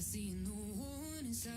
see no one inside.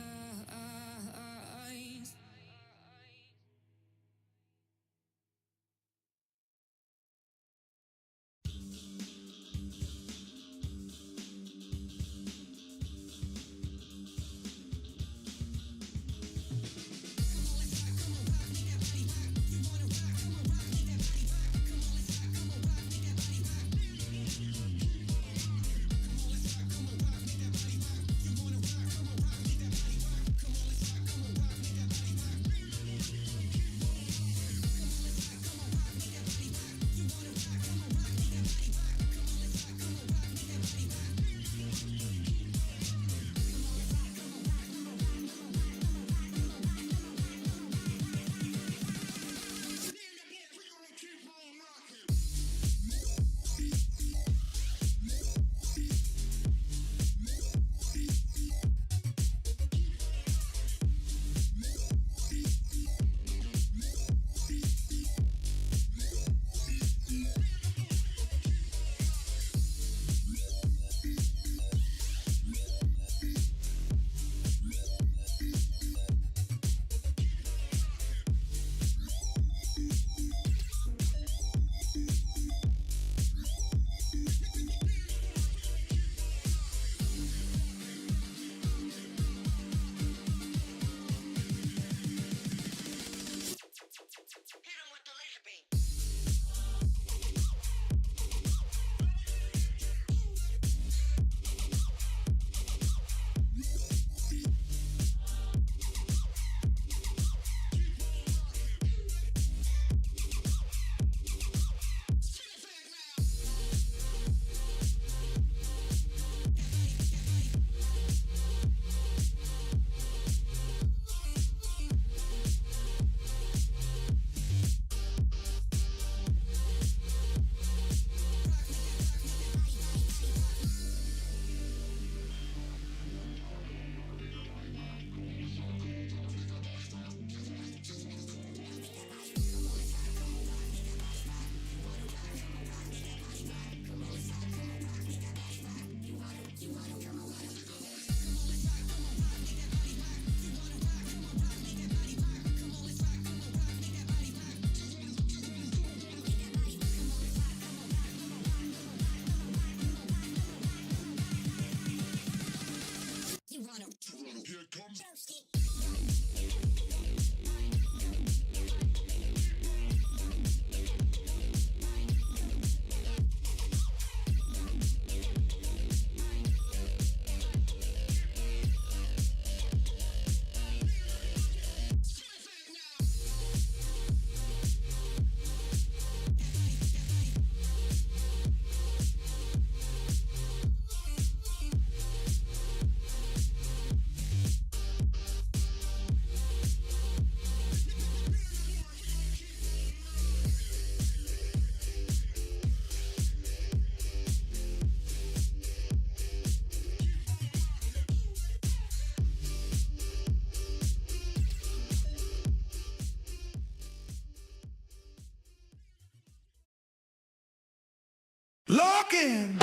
Lock in,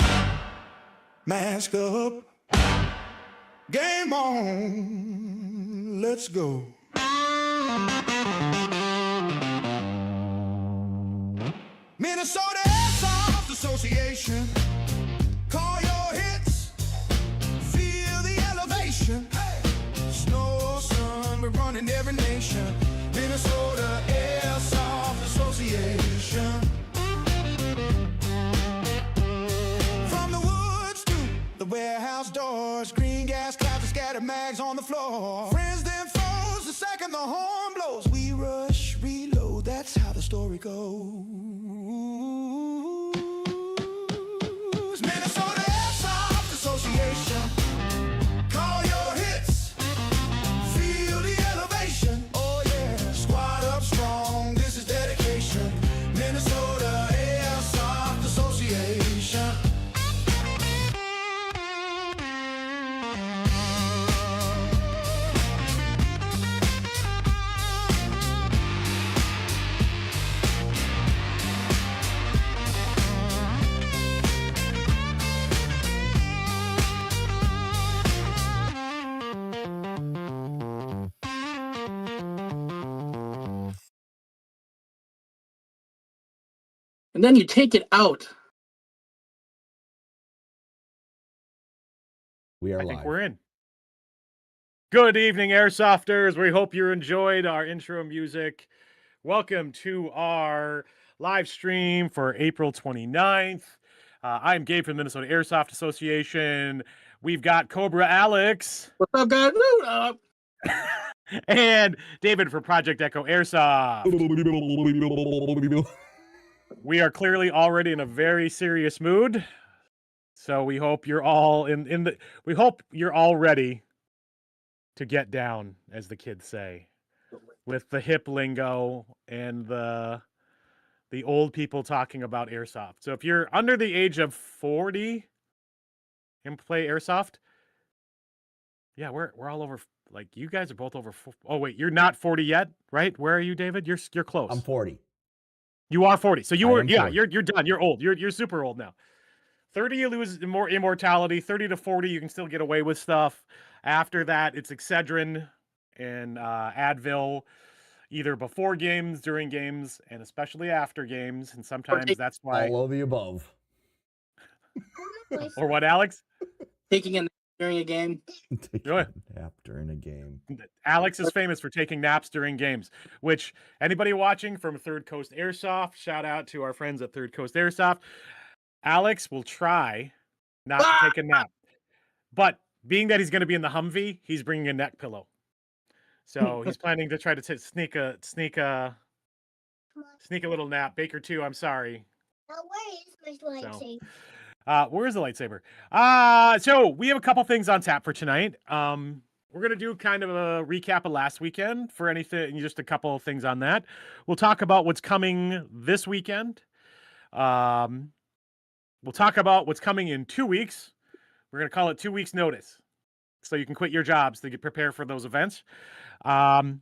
mask up, game on, let's go. Minnesota Airsoft Association, call your hits, feel the elevation. Hey. Snow or sun, we're running every nation. Minnesota Airsoft Association. The warehouse doors, green gas clouds and scattered mags on the floor. Friends then foes, the second the horn blows, we rush, reload, that's how the story goes. Minnesota Airsoft Association, call your hits, feel the elevation. Oh yeah, squad up strong, this is dedication. Minnesota Airsoft Association. and then you take it out. We are I live. think we're in. Good evening, Airsofters. We hope you enjoyed our intro music. Welcome to our live stream for April 29th. I'm Gabe from the Minnesota Airsoft Association. We've got Cobra Alex. What's up, guys? Woo, And David for Project Echo Airsoft. We are clearly already in a very serious mood. So we hope you're all we hope you're all ready to get down, as the kids say, with the hip lingo and the old people talking about airsoft. So if you're under the age of 40 and play airsoft, yeah, we're all over. Like, you guys are both over. Oh wait, you're not 40 yet, right? Where are you, David? You're close. I'm 40. You are 40. So you I were, am yeah, 40. you're done. You're old. You're super old now. 30, you lose more immortality. 30 to 40, you can still get away with stuff. After that, it's Excedrin and Advil, either before games, during games, and especially after games. And sometimes that's why. All of the above. Or what, Alex? taking a nap during a game. Taking Go ahead. a nap during a game. Alex is famous for taking naps during games, which anybody watching from Third Coast Airsoft, shout out to our friends at Third Coast Airsoft. Alex will try not to take a nap, but being that he's going to be in the Humvee, he's bringing a neck pillow. So he's planning to try to sneak a little nap. Baker too. I'm sorry. Now where is my lightsaber? Where's the lightsaber? So we have a couple things on tap for tonight. We're gonna do kind of a recap of last weekend for anything, just a couple of things on that. We'll talk about what's coming this weekend. We'll talk about what's coming in 2 weeks. We're gonna call it 2 weeks notice, so you can quit your jobs to get prepared for those events. I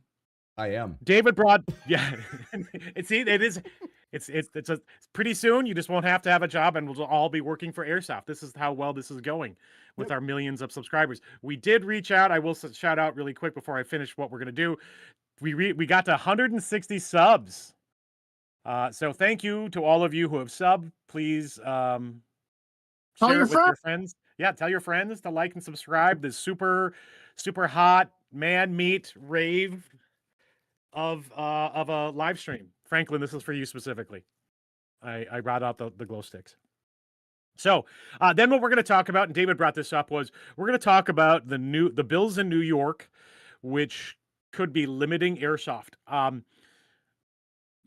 am. David brought, yeah, it's pretty soon. You just won't have to have a job, and we'll all be working for Airsoft. This is how well this is going with our millions of subscribers. We did reach out. I will shout out really quick before I finish what we're gonna do. We got to 160 subs. So thank you to all of you who have subbed. Please share it with your friends. Yeah, tell your friends to like and subscribe. This super hot man meat rave of a live stream. Franklin, this is for you specifically. I brought out the glow sticks. So then what we're going to talk about, and David brought this up, was we're going to talk about the bills in New York, which could be limiting airsoft.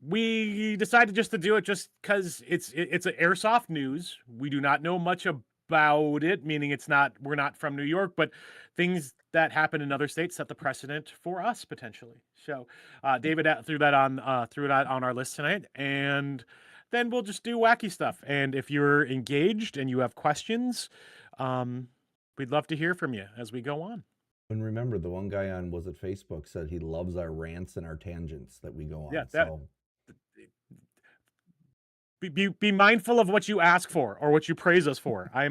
We decided just to do it just because it's an airsoft news. We do not know much about it, meaning we're not from New York, but things that happen in other states set the precedent for us potentially. So David threw that on our list tonight, and then we'll just do wacky stuff. And if you're engaged and you have questions, we'd love to hear from you as we go on. And remember, the one guy on Facebook said he loves our rants and our tangents that we go on. Yeah, be mindful of what you ask for or what you praise us for. I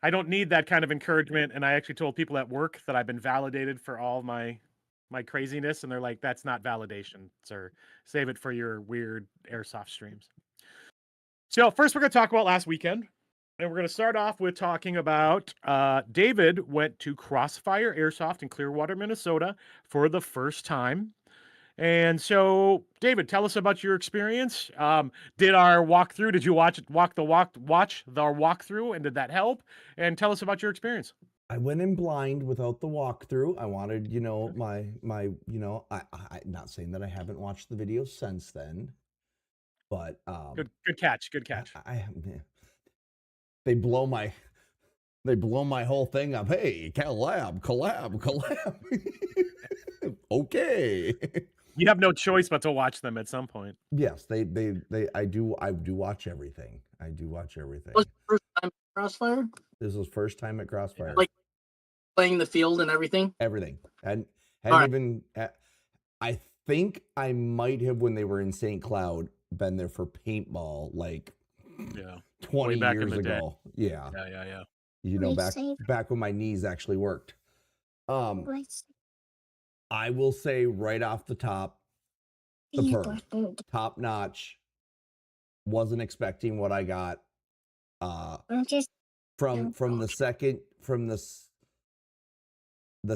don't need that kind of encouragement. And I actually told people at work that I've been validated for all my craziness, and they're like, "That's not validation, sir. Save it for your weird airsoft streams." So first, we're going to talk about last weekend, and we're going to start off with talking about David went to Crossfire Airsoft in Clearwater, Minnesota, for the first time. And so, David, tell us about your experience. Did our walkthrough? Did you watch the walkthrough, and did that help? And tell us about your experience. I went in blind without the walkthrough. I wanted, my, I not saying that I haven't watched the video since then, but good catch. They blow my whole thing up. Hey, collab. Okay. You have no choice but to watch them at some point. Yes, I do watch everything. I do watch everything. Was it first time at Crossfire? This was first time at Crossfire. Like playing the field and everything? Everything. And All even I think I might have, when they were in St. Cloud, been there for paintball like 20 years ago. Yeah. Back when my knees actually worked. I will say right off the top, the perk, top notch. Wasn't expecting what I got. I'm just From the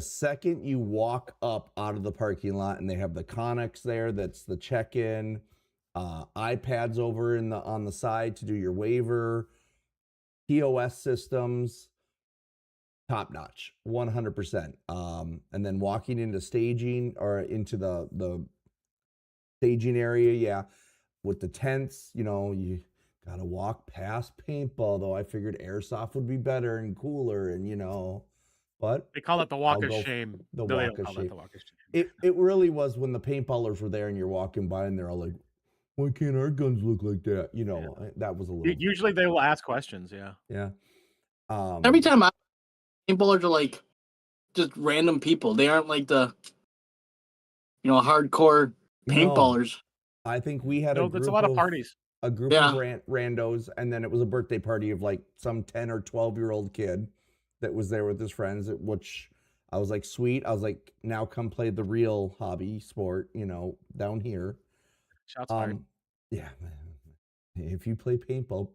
second you walk up out of the parking lot and they have the Connex there, that's the check-in, iPads over on the side to do your waiver, POS systems, top notch, 100%. And then walking into staging or into the staging area, yeah, with the tents, you know, you gotta walk past paintball, though I figured airsoft would be better and cooler, and you know, but they call it the walk of shame. The no, walk of shame. It really was when the paintballers were there and you're walking by and they're all like, why can't our guns look like that? You know, that was a little. Usually they will ask questions. Yeah. Yeah. Every time paintballers are like just random people. They aren't like the hardcore paintballers. No, I think we had there's a lot of parties. A group of randos, and then it was a birthday party of like some 10 or 12-year-old kid that was there with his friends, which I was like, sweet. I was like, now come play the real hobby sport, you know, down here. Shots fired. Yeah, if you play paintball.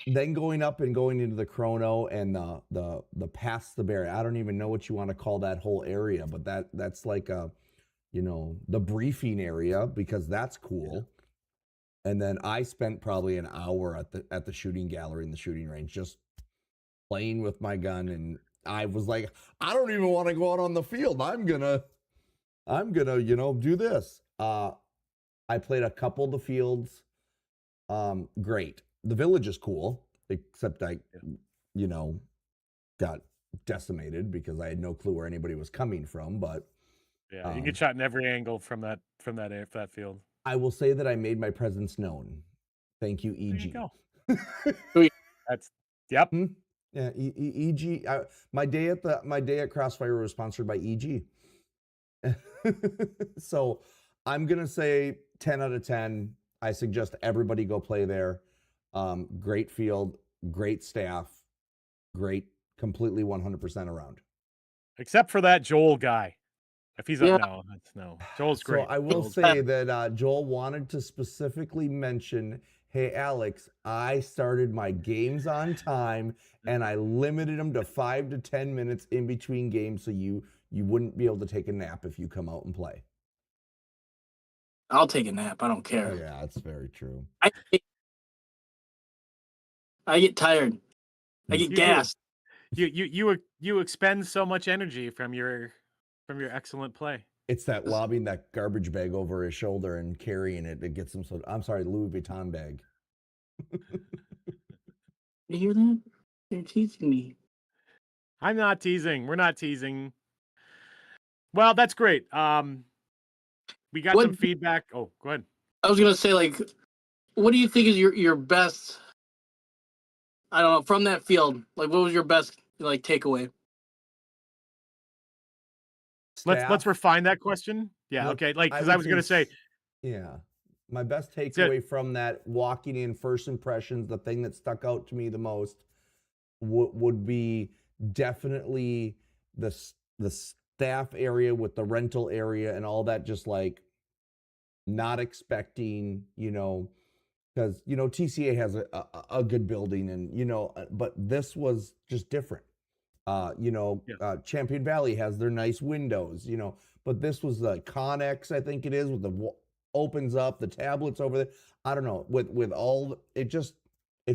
Then going up and going into the chrono and the past the barrier. I don't even know what you want to call that whole area, but that's like a, you know, the briefing area, because that's cool. And then I spent probably an hour at the shooting gallery in the shooting range, just playing with my gun. And I was like, I don't even want to go out on the field. I'm gonna, you know, do this. I played a couple of the fields. Great. The village is cool, except I, you know, got decimated because I had no clue where anybody was coming from. But yeah, you get shot in every angle from that field. I will say that I made my presence known. Thank you, EG. There you go. That's yep. Yeah, EG. My day at Crossfire was sponsored by EG. So I'm gonna say 10 out of 10. I suggest everybody go play there. Great field, great staff, great, completely 100% around. Except for that Joel guy. If he's up now, that's no. Joel's great. So I will say that Joel wanted to specifically mention, hey, Alex, I started my games on time and I limited them to 5 to 10 minutes in between games, so you wouldn't be able to take a nap if you come out and play. I'll take a nap. I don't care. Yeah, that's very true. I get tired. I get gassed. You expend so much energy from your excellent play. It's that lobbing that garbage bag over his shoulder and carrying it that gets him so. I'm sorry, Louis Vuitton bag. You hear that? They're teasing me. I'm not teasing. We're not teasing. Well, that's great. We got some feedback. Oh, go ahead. I was gonna say, like, what do you think is your best? I don't know, from that field. Like, what was your best like takeaway? Let's refine that question. Yeah, okay. Like, because I was gonna say, yeah, my best takeaway from that walking in, first impressions, the thing that stuck out to me the most would be definitely the staff area with the rental area and all that. Just like not expecting, you know, because you know TCA has a good building, and you know, but this was just different. Champion Valley has their nice windows, you know, but this was the Connex, I think it is, with the opens up the tablets over there. I don't know, with all it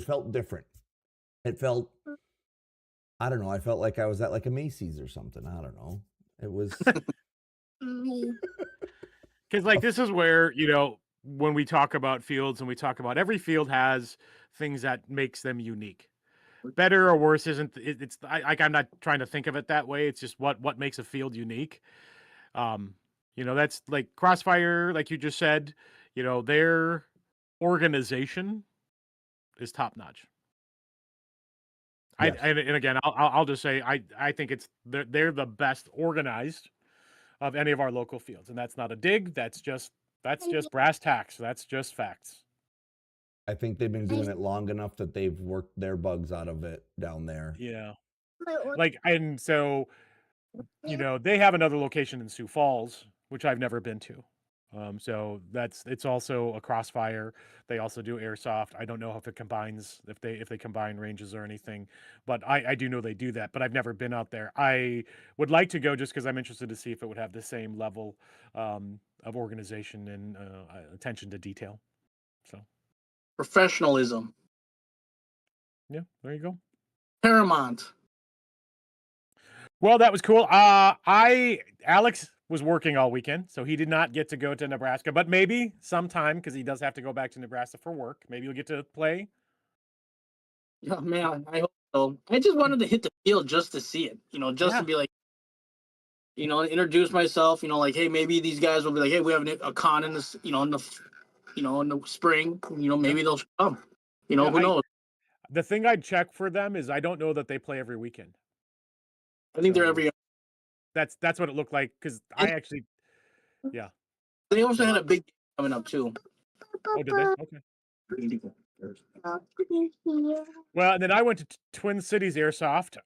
felt different. It felt, I don't know, I felt like I was at like a Macy's or something. I don't know. It was because like this is where, you know, when we talk about fields and we talk about every field has things that makes them unique. Better or worse isn't it's I'm not trying to think of it that way. It's just what makes a field unique. You know, that's like Crossfire, like you just said, you know, their organization is top notch. Yes. And again, I'll just say I think they're the best organized of any of our local fields, and that's not a dig. That's just brass tacks. That's just facts. I think they've been doing it long enough that they've worked their bugs out of it down there. Yeah. Like, and so, you know, they have another location in Sioux Falls, which I've never been to. So it's also a Crossfire. They also do Airsoft. I don't know if it combines if they combine ranges or anything, but I do know they do that. But I've never been out there. I would like to go just because I'm interested to see if it would have the same level of organization and attention to detail. So Professionalism. yeah, there you go. Paramount. Well, that was cool. Alex was working all weekend, so he did not get to go to Nebraska, but maybe sometime because he does have to go back to Nebraska for work. Maybe you'll get to play. Yeah, man, I hope so. I just wanted to hit the field just to see it, just to be like, introduce myself, like, hey, maybe these guys will be like, hey, we have a con in this, in the spring, maybe they'll come, who knows? The thing I'd check for them is I don't know that they play every weekend. I think they're every. That's what it looked like because I actually, yeah. They also had a big game coming up too. Oh, did they? Okay. Well, and then I went to Twin Cities Airsoft.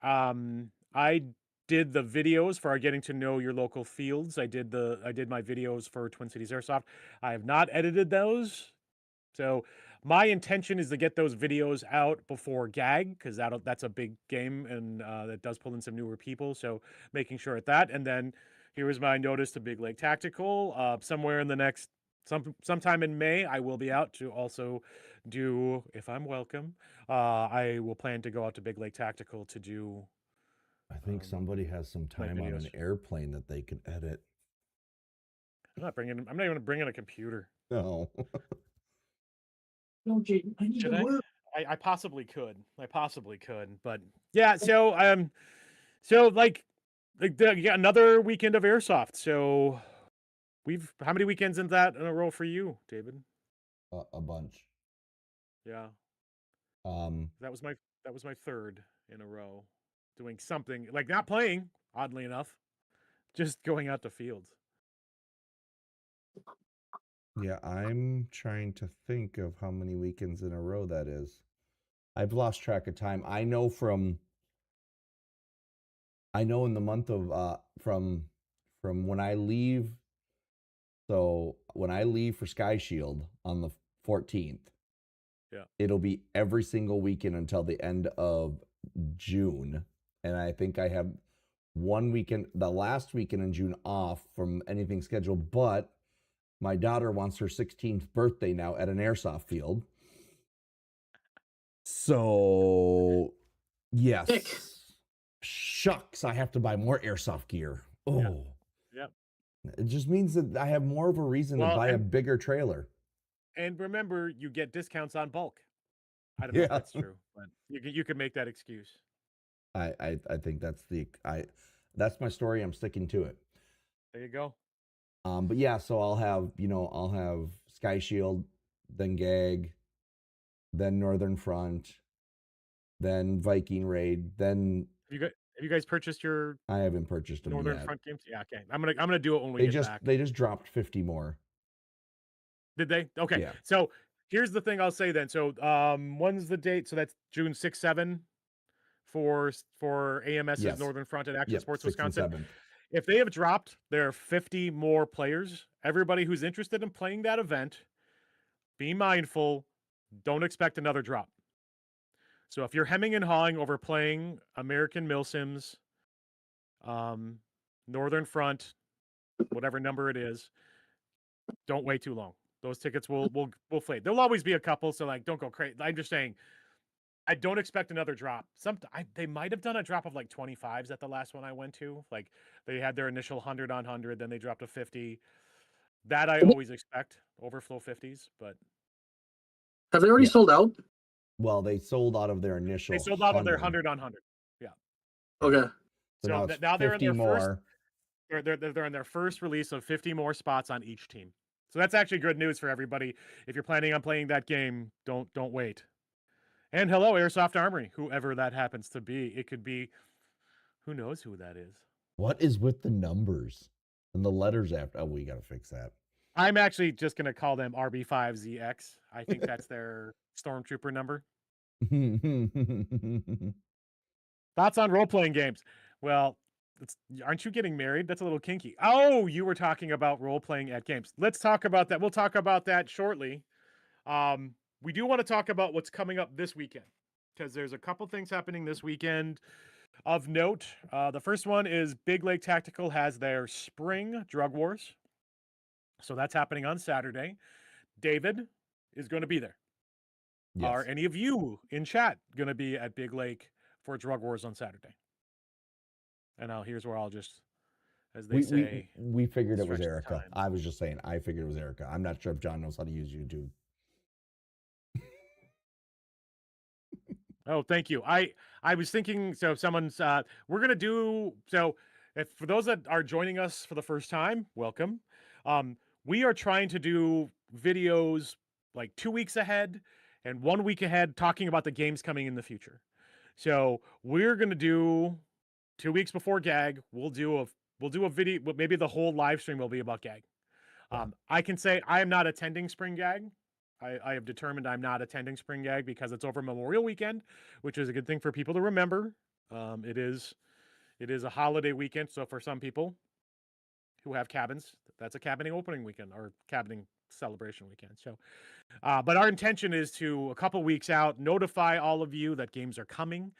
I did the videos for our getting to know your local fields. I did my videos for Twin Cities Airsoft. I have not edited those. So my intention is to get those videos out before GAG because that's a big game and that does pull in some newer people. So making sure at that. And then here is my notice to Big Lake Tactical. Somewhere in the next sometime in May, I will be out to also do, if I'm welcome, I will plan to go out to Big Lake Tactical to do. I think somebody has some time on an airplane that they could edit. I'm not even going to bring in a computer. No. No, Jake, I need to work. I possibly could. But yeah. So like another weekend of Airsoft. So how many weekends in a row for you, David? A bunch. Yeah. That was my third in a row, doing something like not playing. Oddly enough, just going out to fields. Yeah, I'm trying to think of how many weekends in a row that is. I've lost track of time. I know in the month of from when I leave. So when I leave for Sky Shield on the 14th, yeah, it'll be every single weekend until the end of June. And I think I have one weekend, the last weekend in June, off from anything scheduled, but my daughter wants her 16th birthday now at an airsoft field. So, yes. Pick. Shucks, I have to buy more airsoft gear. Oh. Yeah. It just means that I have more of a reason to buy a bigger trailer. And remember, you get discounts on bulk. I don't know if that's true, but you can make that excuse. I think that's my story. I'm sticking to it. There you go. But yeah, so I'll have Sky Shield, then GAG, then Northern Front, then Viking Raid, then. Have you guys purchased your? I haven't purchased them Northern yet. Front games. Yeah, okay. I'm gonna do it when we get back. They just dropped 50 more. Did they? Okay. Yeah. So here's the thing I'll say then. So when's the date? So that's June 6, 7 for AMS's Northern Front at Action Sports Wisconsin. If they have dropped their 50 more players, everybody who's interested in playing that event, be mindful, don't expect another drop. So if you're hemming and hawing over playing American Milsims, Northern Front, whatever number it is, don't wait too long. Those tickets will fade. There'll always be a couple, so like don't go crazy. I'm just saying, I don't expect another drop. They might have done a drop of like 25s at the last one I went to. Like they had their initial 100 on 100, then they dropped to 50. That I always expect, overflow 50s, but have they already sold out? Well, they sold out of their initial. They sold out of their 100 on 100. Yeah. Okay. So now they're in their more. They're in their first release of 50 more spots on each team. So that's actually good news for everybody. If you're planning on playing that game, don't wait. And hello, Airsoft Armory, whoever that happens to be. It could be, who knows who that is. What is with the numbers and the letters after? Oh, we got to fix that. I'm actually just going to call them RB5ZX. I think that's their Stormtrooper number. Thoughts on role-playing games? Well, aren't you getting married? That's a little kinky. Oh, you were talking about role-playing at games. Let's talk about that. We'll talk about that shortly. We do want to talk about what's coming up this weekend, because there's a couple things happening this weekend of note. The first one is Big Lake Tactical has their spring drug wars. So that's happening on Saturday. David is going to be there. Yes. Are any of you in chat going to be at Big Lake for drug wars on Saturday? And now here's where I'll just, as they say, we figured it was stretch the Erica. time. I was just saying, I figured it was Erica. I'm not sure if John knows how to use YouTube. Oh, thank you. I was thinking, so if someone's, we're going to do, so if for those that are joining us for the first time, welcome. We are trying to do videos like 2 weeks ahead and 1 week ahead, talking about the games coming in the future. So we're going to do 2 weeks before GAG. We'll do a video, but maybe the whole live stream will be about GAG. I can say I am not attending Spring GAG. I have determined I'm not attending Spring GAG because it's over Memorial Weekend, which is a good thing for people to remember. It is a holiday weekend, so for some people who have cabins, that's a cabining opening weekend or cabining celebration weekend. So, but our intention is to, a couple weeks out, notify all of you that games are coming.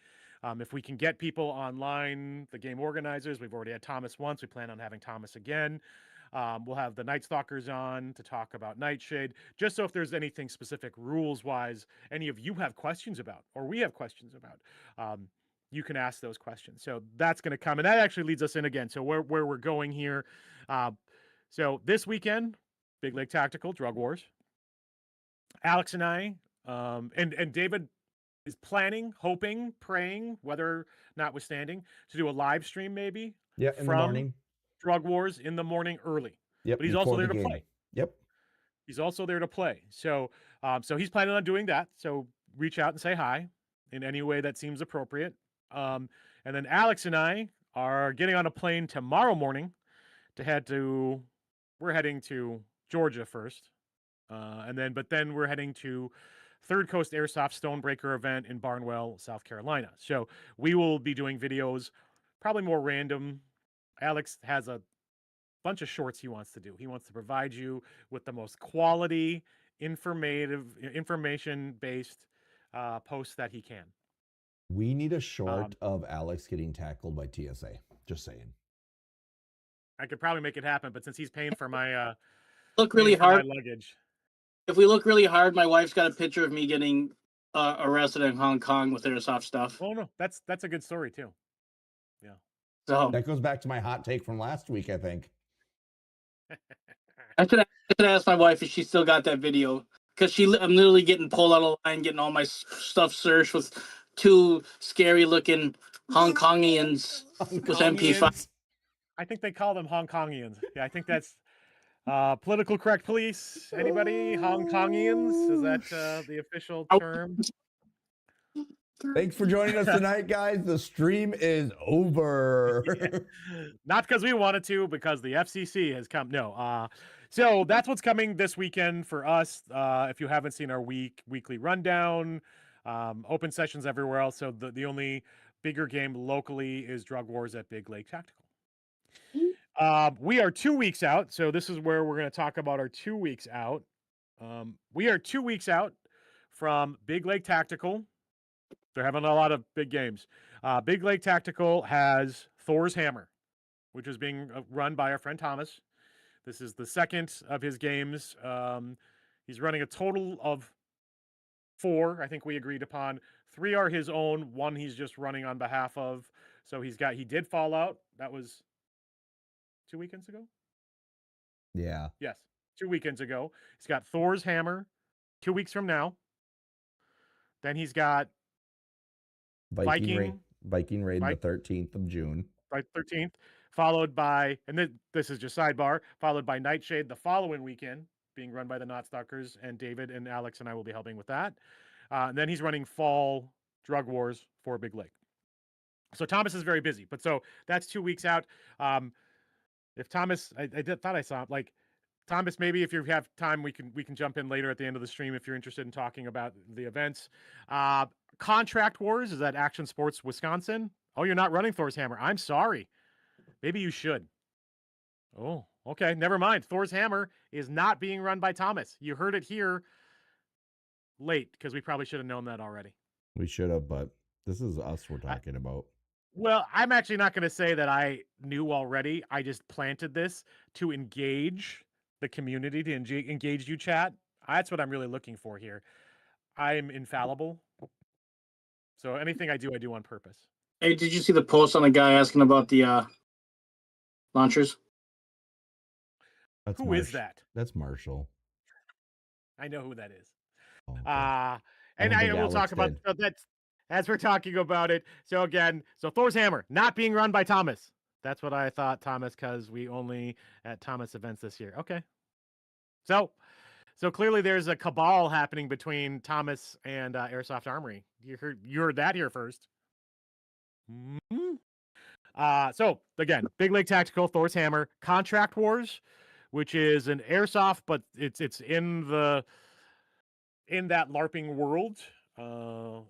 If we can get people online, the game organizers, we've already had Thomas once. We plan on having Thomas again. We'll have the Night Stalkers on to talk about Nightshade, just so if there's anything specific rules-wise, any of you have questions about, or we have questions about, you can ask those questions. So that's going to come, and that actually leads us in again. So where we're going here. So this weekend, Big Lake Tactical, Drug Wars. Alex and I, and David is planning, hoping, praying, weather notwithstanding, to do a live stream maybe. Yeah, in the morning. Drug Wars in the morning early. Yep. But he's also there to play. Yep. He's also there to play. So so he's planning on doing that. So reach out and say hi in any way that seems appropriate. And then Alex and I are getting on a plane tomorrow morning to we're heading to Georgia first. But then we're heading to Third Coast Airsoft Stonebreaker event in Barnwell, South Carolina. So we will be doing videos, probably more random. Alex has a bunch of shorts he wants to do. He wants to provide you with the most quality, information-based posts that he can. We need a short of Alex getting tackled by TSA. Just saying. I could probably make it happen, but since he's paying for my look really hard. My luggage. If we look really hard, my wife's got a picture of me getting arrested in Hong Kong with Airsoft stuff. Oh no, that's a good story too. Yeah. So that goes back to my hot take from last week, I think. I should ask my wife if she still got that video, because I'm literally getting pulled out of line, getting all my stuff searched with two scary looking Hong Kongians with MP5. I think they call them Hong Kongians. Yeah, I think that's political correct police. Anybody? Hong Kongians? Is that the official term? Thanks for joining us tonight, guys. The stream is over. Yeah. Not because we wanted to, because the FCC has come. No. So that's what's coming this weekend for us. If you haven't seen our weekly rundown, open sessions everywhere else. So the only bigger game locally is Drug Wars at Big Lake Tactical. We are 2 weeks out. So this is where we're going to talk about our 2 weeks out. We are 2 weeks out from Big Lake Tactical. They're having a lot of big games. Big Lake Tactical has Thor's Hammer, which is being run by our friend Thomas. This is the second of his games. He's running a total of 4, I think we agreed upon. 3 are his own. 1 he's just running on behalf of. So he did Fallout. That was 2 weekends ago? Yeah. Yes, 2 weekends ago. He's got Thor's Hammer 2 weeks from now. Then he's got Viking Raid the 13th of June. Right, 13th, followed by, and this is just sidebar, followed by Nightshade the following weekend, being run by the Night Stalkers, and David and Alex and I will be helping with that. And then he's running Fall Drug Wars for Big Lake. So Thomas is very busy, but so that's 2 weeks out. If Thomas, I thought I saw like Thomas, maybe if you have time, we can jump in later at the end of the stream if you're interested in talking about the events. Contract Wars is at Action Sports Wisconsin. Oh, you're not running Thor's Hammer. I'm sorry. Maybe you should. Oh, okay. Never mind. Thor's Hammer is not being run by Thomas. You heard it here late because we probably should have known that already. We should have, but this is us we're talking about. Well, I'm actually not going to say that I knew already. I just planted this to engage the community, to engage you, chat. That's what I'm really looking for here. I'm infallible. So anything I do on purpose. Hey, did you see the post on the guy asking about the launchers? Who is that? That's Marshall. I know who that is. Oh, and I will talk about that as we're talking about it. So again, Thor's Hammer not being run by Thomas. That's what I thought, Thomas, because we only at Thomas events this year. Okay. So clearly there's a cabal happening between Thomas and Airsoft Armory. You heard that here first. Mm-hmm. So again, Big Lake Tactical, Thor's Hammer, Contract Wars, which is an airsoft, but it's in that LARPing world,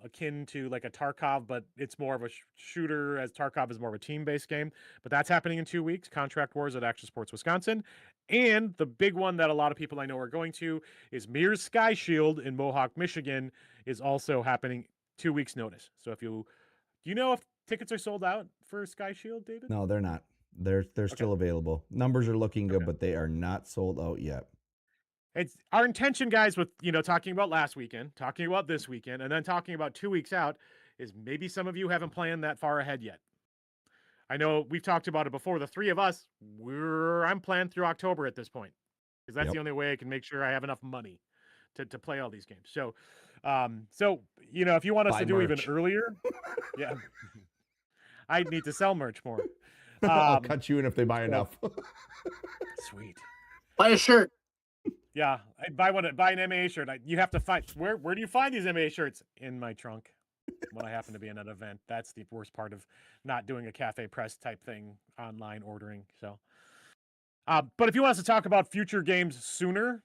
akin to like a Tarkov, but it's more of a shooter, as Tarkov is more of a team-based game. But that's happening in 2 weeks. Contract Wars at Action Sports Wisconsin. And the big one that a lot of people I know are going to is Mears Sky Shield in Mohawk, Michigan, is also happening 2 weeks notice. So do you know if tickets are sold out for Sky Shield, David? No, they're not. They're still available. Numbers are looking good, but they are not sold out yet. It's our intention, guys, with talking about last weekend, talking about this weekend, and then talking about 2 weeks out, is maybe some of you haven't planned that far ahead yet. I know we've talked about it before. The three of us, I'm planned through October at this point, because that's the only way I can make sure I have enough money to play all these games. So, if you want us to do even earlier, yeah, I need to sell merch more. I'll cut you in if they buy enough. Sweet. Buy a shirt. Yeah, I buy an MA shirt. You have to find where do you find these MA shirts? In my trunk when I happen to be in an event. That's the worst part of not doing a cafe press type thing, online ordering. So, but if you want us to talk about future games sooner,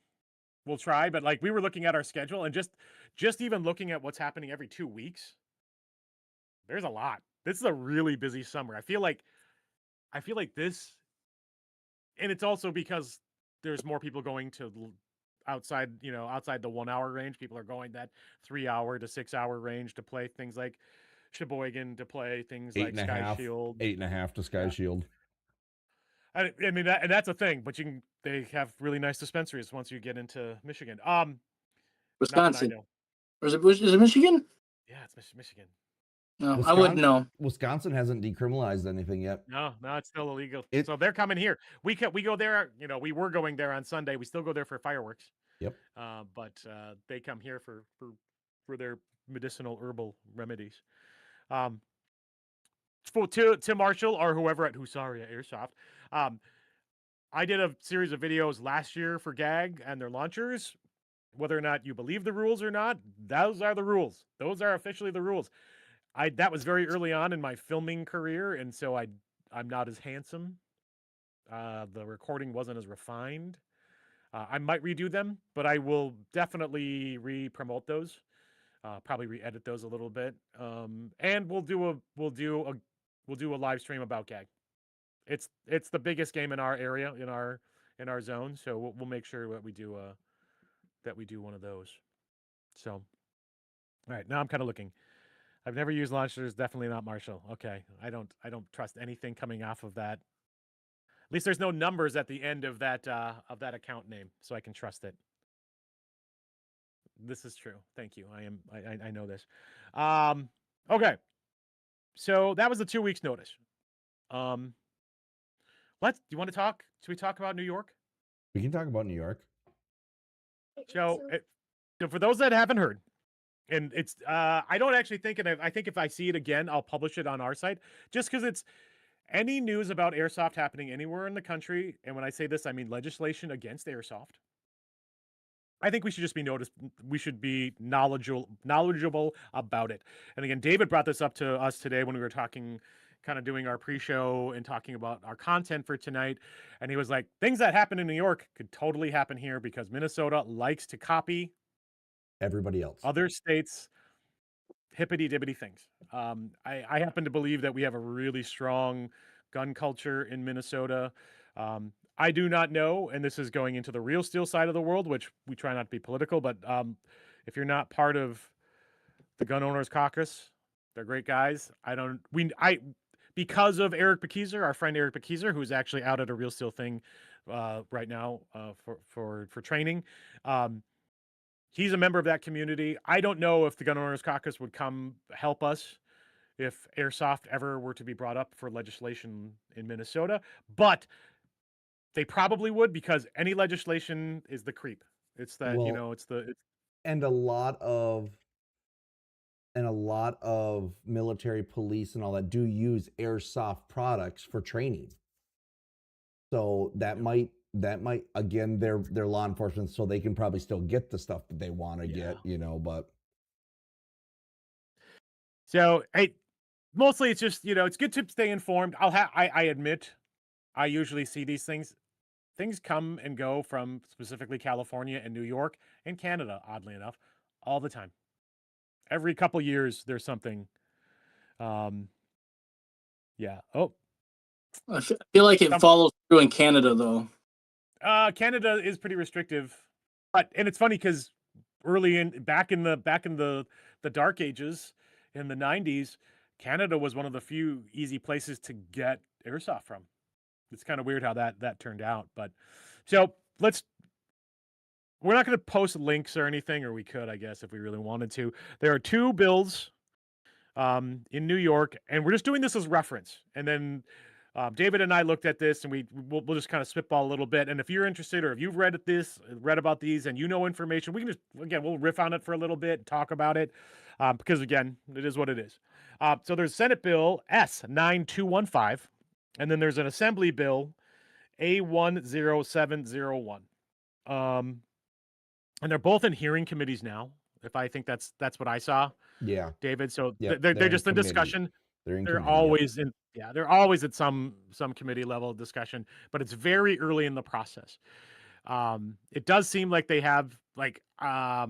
we'll try. But like we were looking at our schedule and just even looking at what's happening every 2 weeks, there's a lot. This is a really busy summer. I feel like this, and it's also because there's more people going to outside the 1 hour range. People are going that 3 hour to 6 hour range to play things like Sheboygan, to play things like Sky Shield. 8.5 to Sky Shield. I mean, that's a thing, but they have really nice dispensaries once you get into Michigan. Wisconsin. Or is it Michigan? Yeah, it's Michigan. No, I wouldn't know. Wisconsin hasn't decriminalized anything yet. No, it's still illegal. So they're coming here. We go there. We were going there on Sunday. We still go there for fireworks. Yep. But they come here for their medicinal herbal remedies. To Marshall or whoever at Husaria Airsoft. I did a series of videos last year for GAG and their launchers. Whether or not you believe the rules or not, those are the rules. Those are officially the rules. That was very early on in my filming career, and so I'm not as handsome. The recording wasn't as refined. I might redo them, but I will definitely re-promote those. Probably re-edit those a little bit. And we'll do a live stream about GAG. It's the biggest game in our area, in our zone. So we'll make sure that we do one of those. So, all right, now I'm kind of looking. I've never used launchers. Definitely not Marshall. Okay, I don't trust anything coming off of that. At least there's no numbers at the end of that account name, so I can trust it. This is true. Thank you. I know this. Okay. So that was the 2 weeks notice. Do you want to talk? Should we talk about New York? We can talk about New York. So for those that haven't heard, and it's I don't actually think, and I think if I see it again, I'll publish it on our site, just because it's any news about airsoft happening anywhere in the country. And when I say this, I mean legislation against airsoft. I think we should just be noticed. We should be knowledgeable about it. And again, David brought this up to us today when we were talking, kind of doing our pre-show and talking about our content for tonight. And he was like, things that happen in New York could totally happen here because Minnesota likes to copy everybody else, other states, hippity-dippity things. I happen to believe that we have a really strong gun culture in Minnesota. I do not know, and this is going into the real steel side of the world, which we try not to be political, but if you're not part of the Gun Owners Caucus, they're great guys. Because of Eric Bekezer, our friend Eric Bekezer, who's actually out at a real steel thing right now for training. He's a member of that community. I don't know if the Gun Owners Caucus would come help us if Airsoft ever were to be brought up for legislation in Minnesota, but they probably would, because any legislation is the creep. It's that, and a lot of military, police, and all that do use Airsoft products for training. So that might again, they're law enforcement, so they can probably still get the stuff that they want to get, but. So mostly it's just, it's good to stay informed. I admit, I usually see these things. Things come and go from specifically California and New York and Canada, oddly enough, all the time. Every couple years, there's something. Yeah. Oh. I feel like it follows through in Canada, though. Canada is pretty restrictive, and it's funny because back in the dark ages in the 90s, Canada was one of the few easy places to get airsoft from. It's kind of weird how that turned out, but so we're not going to post links or anything, or we could, I guess, if we really wanted to. There are 2 bills in New York, and we're just doing this as reference. And then David and I looked at this, and we'll just kind of spitball a little bit. And if you're interested, or if you've read about these, and information, we can just, again, we'll riff on it for a little bit, talk about it, because again, it is what it is. So there's Senate Bill S9215, and then there's an Assembly Bill A10701. And they're both in hearing committees now. If I think that's what I saw. Yeah, David. So yep, they're just in discussion. They're always they're always at some committee level discussion, but it's very early in the process. It does seem like they have I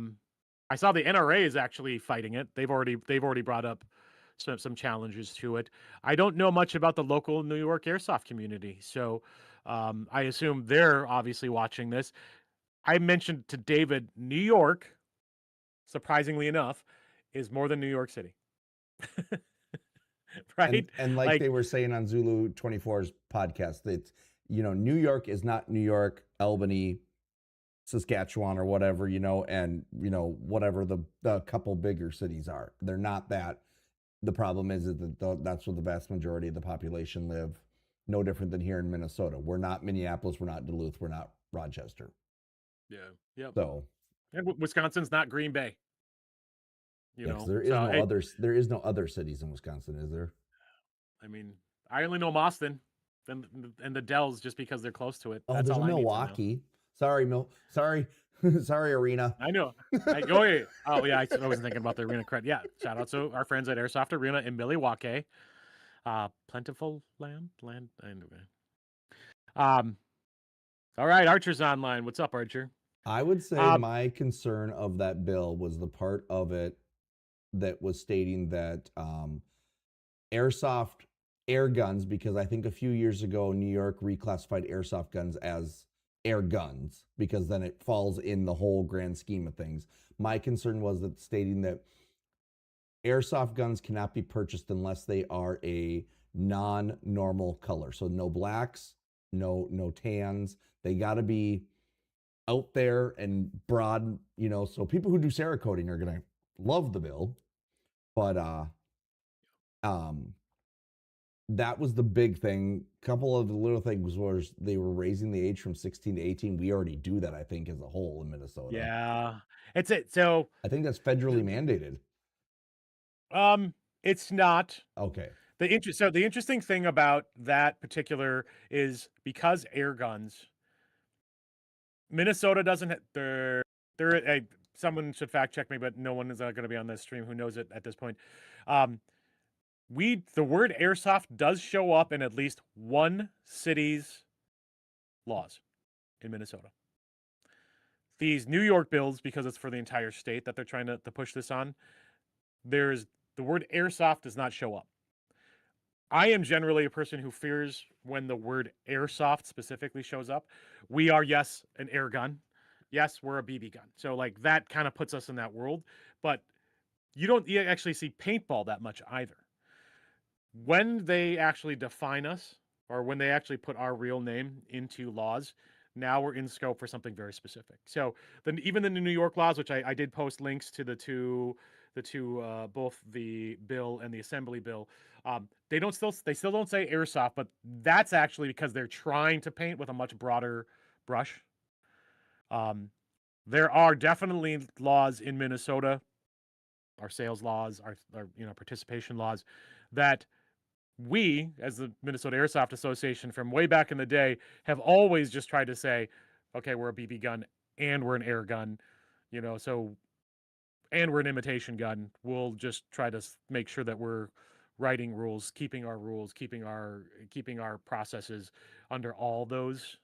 saw the NRA is actually fighting it. They've already brought up some challenges to it. I don't know much about the local New York airsoft community, so I assume they're obviously watching this. I mentioned to David, New York, surprisingly enough, is more than New York City. Right? And like they were saying on Zulu 24's podcast, that New York is not New York, Albany, Saskatchewan, or whatever, and whatever the couple bigger cities are. They're not that. The problem is that that's where the vast majority of the population live. No different than here in Minnesota. We're not Minneapolis, we're not Duluth, we're not Rochester. Yeah. Yep. So, and Wisconsin's not Green Bay. There is no other cities in Wisconsin, is there? I mean, I only know Boston and the Dells just because they're close to it. Oh, That's there's all I Milwaukee. Sorry, sorry, Arena. I know. Oh yeah, I wasn't thinking about the Arena credit. Yeah, shout out to our friends at Airsoft Arena in Milwaukee. Plentiful land. Anyway. All right, Archer's online. What's up, Archer? I would say my concern of that bill was the part of it that was stating that airsoft air guns, because I think a few years ago New York reclassified airsoft guns as air guns because then it falls in the whole grand scheme of things. My concern was that stating that airsoft guns cannot be purchased unless they are a non-normal color. So no blacks, no tans. They got to be out there and broad, so people who do Cerakoting are going to love the bill. But that was the big thing. Couple of the little things was they were raising the age from 16 to 18. We already do that, I think, as a whole in Minnesota. Yeah. It's it. So I think that's federally mandated. It's not. Okay. The interesting thing about that particular is because air guns, Minnesota doesn't. Someone should fact check me, but no one is going to be on this stream who knows it at this point. The word airsoft does show up in at least one city's laws in Minnesota. These New York bills, because it's for the entire state that they're trying to push this on, the word airsoft does not show up. I am generally a person who fears when the word airsoft specifically shows up. We are, yes, an air gun. Yes, we're a BB gun. So like that kind of puts us in that world. But you don't actually see paintball that much either. When they actually define us, or when they actually put our real name into laws, now we're in scope for something very specific. So then, even the New York laws, which I did post links to the two, both the bill and the assembly bill. They still don't say airsoft, but that's actually because they're trying to paint with a much broader brush. There are definitely laws in Minnesota, our sales laws, our participation laws, that we, as the Minnesota Airsoft Association from way back in the day, have always just tried to say, okay, we're a BB gun and we're an air gun, so, and we're an imitation gun. We'll just try to make sure that we're writing rules, keeping keeping our processes under all those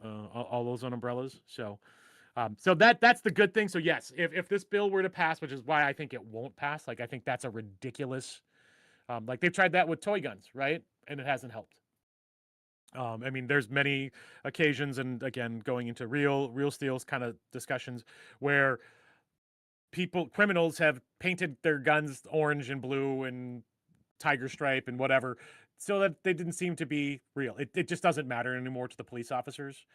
umbrellas. So, so that's the good thing. So yes, if this bill were to pass, which is why I think it won't pass, like I think that's a ridiculous. Like they've tried that with toy guns, right? And it hasn't helped. I mean, there's many occasions, and again, going into real steals kind of discussions where criminals have painted their guns orange and blue and tiger stripe and whatever, so that they didn't seem to be real. It just doesn't matter anymore to the police officers.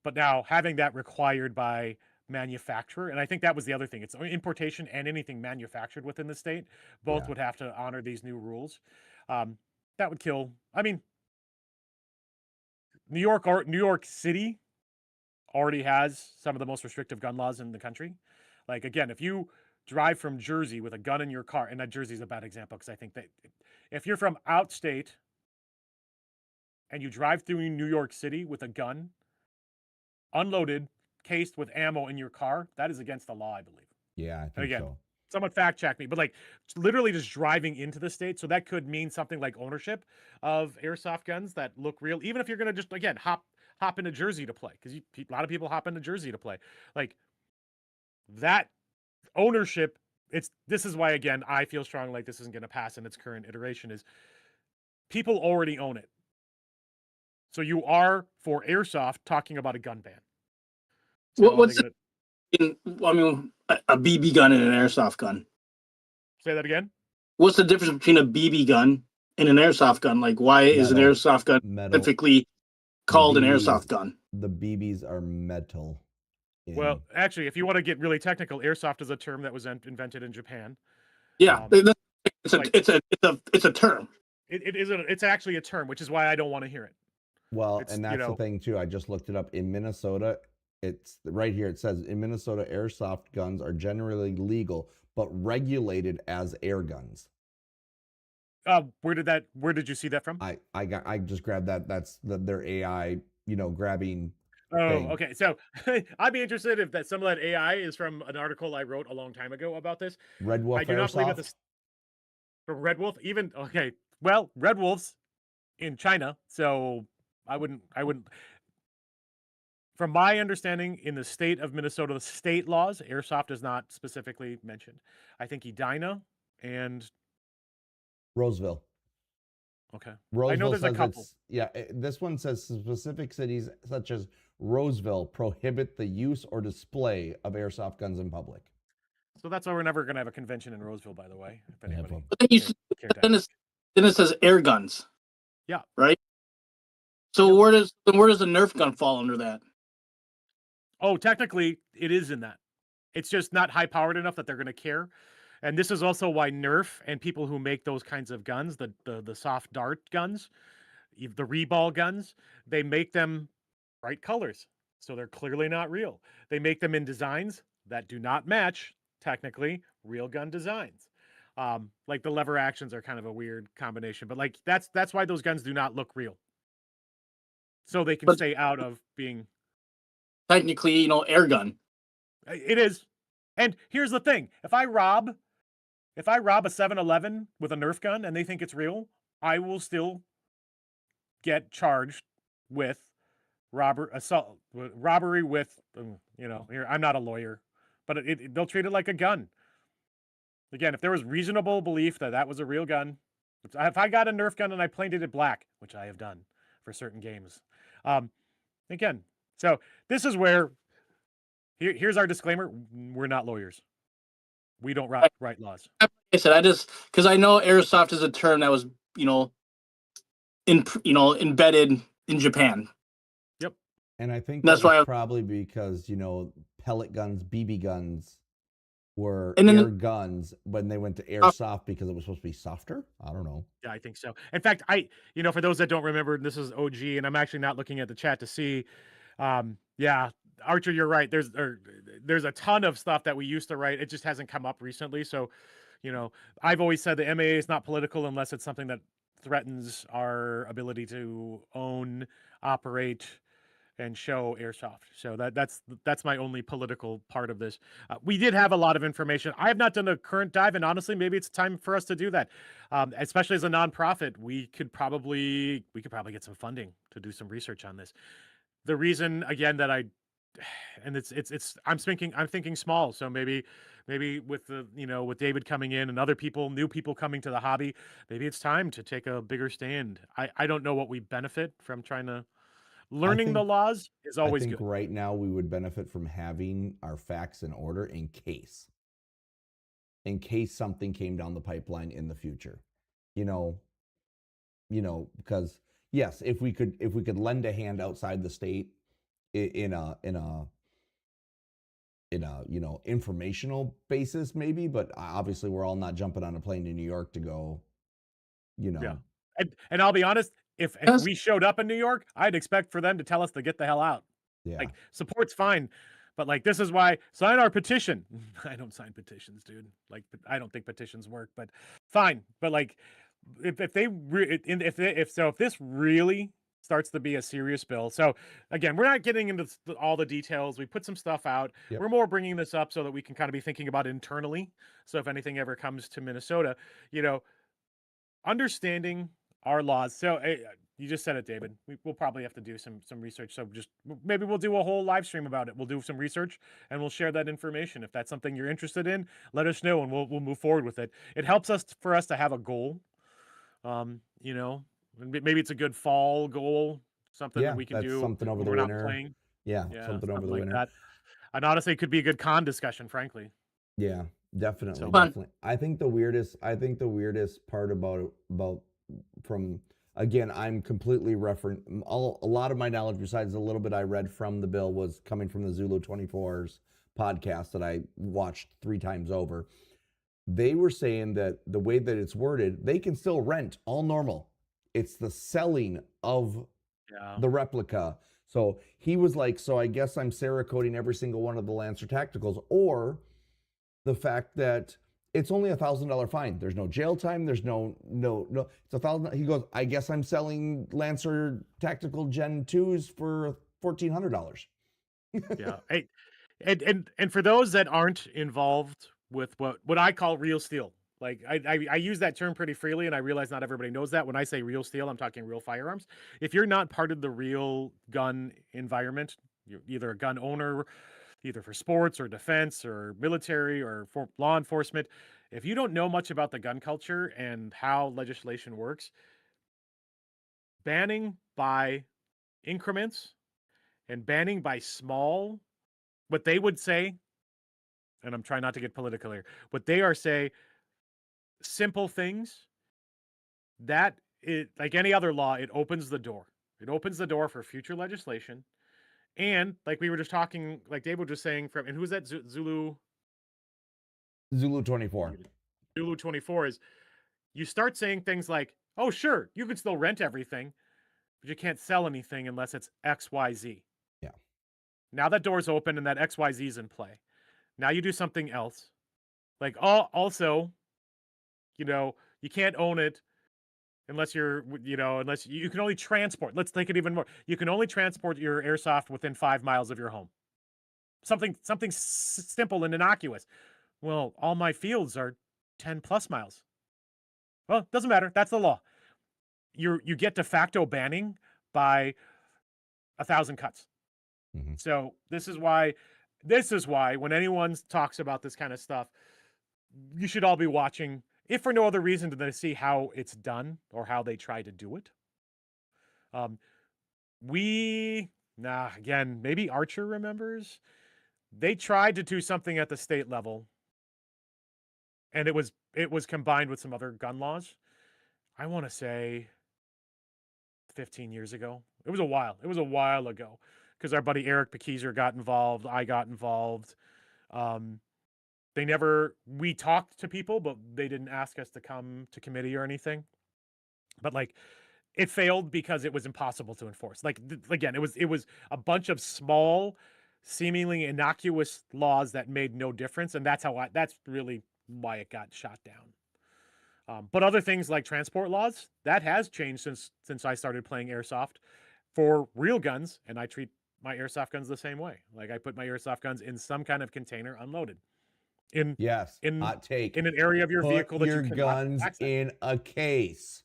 But now having that required by manufacturer, and I think that was the other thing. It's importation and anything manufactured within the state. Both would have to honor these new rules. That would kill. I mean, New York City already has some of the most restrictive gun laws in the country. Like again, if you drive from Jersey with a gun in your car, and that Jersey's a bad example because I think that if you're from outstate and you drive through New York City with a gun, unloaded, cased with ammo in your car, that is against the law, I believe. Yeah, I think so. Someone fact check me, but like literally just driving into the state. So that could mean something like ownership of airsoft guns that look real, even if you're going to just, again, hop into Jersey to play, because a lot of people hop into Jersey to play. Like that ownership, this is why, again, I feel strongly like this isn't going to pass in its current iteration, is people already own it. So you are, for airsoft, talking about a gun ban. So what's I mean, a BB gun and an airsoft gun? Say that again? What's the difference between a BB gun and an airsoft gun? Like, why is an airsoft gun specifically called an airsoft gun? The BBs are metal. Well, actually, if you want to get really technical, airsoft is a term that was invented in Japan. Yeah, it's a term. It's actually a term, which is why I don't want to hear it. Well, and that's the thing too. I just looked it up. In Minnesota, it's right here. It says in Minnesota, airsoft guns are generally legal, but regulated as air guns. Where did you see that from? I just grabbed that. That's their AI, grabbing. Oh, thing. Okay. So I'd be interested if some of that AI is from an article I wrote a long time ago about this. Red Wolf. I do not believe that from Red Wolf. Even okay. Well, Red Wolves in China, so I wouldn't. From my understanding, in the state of Minnesota, the state laws, airsoft is not specifically mentioned. I think Edina and Roseville. Okay. Roseville, I know there's a couple. This one says specific cities such as Roseville prohibit the use or display of airsoft guns in public. So that's why we're never going to have a convention in Roseville, by the way. If anybody then it says air guns. Yeah. Right. So where does the Nerf gun fall under that? Oh, technically, it is in that. It's just not high powered enough that they're going to care. And this is also why Nerf and people who make those kinds of guns, the soft dart guns, the reball guns, they make them bright colors. So they're clearly not real. They make them in designs that do not match, technically, real gun designs. Like the lever actions are kind of a weird combination. But like that's why those guns do not look real. So they can stay out of being... Technically, air gun. It is. And here's the thing. If I rob a 7-Eleven with a Nerf gun and they think it's real, I will still get charged with robbery with, I'm not a lawyer, but they'll treat it like a gun. Again, if there was reasonable belief that was a real gun, If I got a Nerf gun and I painted it black, which I have done for certain games, again, so this is where here's our disclaimer: we're not lawyers. We don't write laws. Like I said, because I know airsoft is a term that was embedded in Japan. Yep. And I think that's why probably because pellet guns, BB guns were and then, air guns when they went to airsoft because it was supposed to be softer. I don't know. Yeah, I think so. In fact, for those that don't remember, this is OG, and I'm actually not looking at the chat to see. Yeah, Archer, you're right. There's a ton of stuff that we used to write. It just hasn't come up recently. So, I've always said the MAA is not political unless it's something that threatens our ability to own, operate, and show airsoft. So that's my only political part of this. We did have a lot of information. I have not done a current dive, and honestly, maybe it's time for us to do that. Especially as a nonprofit, we could probably get some funding to do some research on this. The reason, again, that I'm thinking small. So maybe with with David coming in and other people, new people coming to the hobby, maybe it's time to take a bigger stand. I don't know what we benefit from trying to. Learning the laws is always good. I think right now we would benefit from having our facts in order in case something came down the pipeline in the future. Because yes, if we could lend a hand outside the state in a informational basis maybe, but obviously we're all not jumping on a plane to New York to go, Yeah. And I'll be honest, if we showed up in New York, I'd expect for them to tell us to get the hell out. Yeah. Like, support's fine, but this is why sign our petition. I don't sign petitions, dude. I don't think petitions work, but fine. But if this really starts to be a serious bill. So again, we're not getting into all the details. We put some stuff out. Yep. We're more bringing this up so that we can kind of be thinking about internally. So if anything ever comes to Minnesota, understanding our laws. So you just said it, David. We'll probably have to do some research. So just maybe we'll do a whole live stream about it. We'll do some research and we'll share that information. If that's something you're interested in, let us know and we'll move forward with it. It helps for us to have a goal. Maybe it's a good fall goal, something that we can do. Something over the winter. Not playing. Yeah, something over the winter. That. And honestly, it could be a good con discussion, frankly. Yeah, definitely. Definitely. I think the weirdest part about from, again, I'm completely referent. A lot of my knowledge, besides a little bit I read from the bill, was coming from the Zulu 24's podcast that I watched 3 times over. They were saying that the way that it's worded, they can still rent all normal. It's the selling of the replica. So he was like, so I guess I'm Sarah coding every single one of the Lancer Tacticals, or the fact that it's only $1,000 fine. There's no jail time. There's no. It's $1,000. He goes, I guess I'm selling Lancer Tactical Gen 2s for $1,400. Yeah. Hey, and for those that aren't involved with what I call real steel, I use that term pretty freely, and I realize not everybody knows that. When I say real steel, I'm talking real firearms. If you're not part of the real gun environment, you're either a gun owner, either for sports or defense or military or for law enforcement. If you don't know much about the gun culture and how legislation works, banning by increments and banning by small, what they would say, and I'm trying not to get political here, what they are say, simple things, that it, like any other law, it opens the door. It opens the door for future legislation. And like we were just talking, like Dave was just saying, and who's that? Zulu 24. Zulu 24 is, you start saying things like, oh, sure, you can still rent everything, but you can't sell anything unless it's XYZ. Yeah. Now that door's open and that XYZ is in play. Now you do something else. Like, also, you can't own it unless unless you can only transport. Let's take it even more. You can only transport your airsoft within 5 miles of your home. Something simple and innocuous. Well, all my fields are 10 plus miles. Well, it doesn't matter. That's the law. You get de facto banning by 1,000 cuts. Mm-hmm. So this is why when anyone talks about this kind of stuff, you should all be watching if for no other reason than to see how it's done or how they try to do it. Again, maybe Archer remembers. They tried to do something at the state level, and it was combined with some other gun laws. I want to say 15 years ago. It was a while. It was a while ago because our buddy Eric Pekizer got involved. I got involved. We talked to people, but they didn't ask us to come to committee or anything. But like, it failed because it was impossible to enforce. Like, again, it was a bunch of small, seemingly innocuous laws that made no difference, and that's really why it got shot down. But other things like transport laws, that has changed since I started playing Airsoft for real guns, and I treat my Airsoft guns the same way. Like, I put my Airsoft guns in some kind of container unloaded. Hot take. In an area of your vehicle that you cannot guns access. In a case.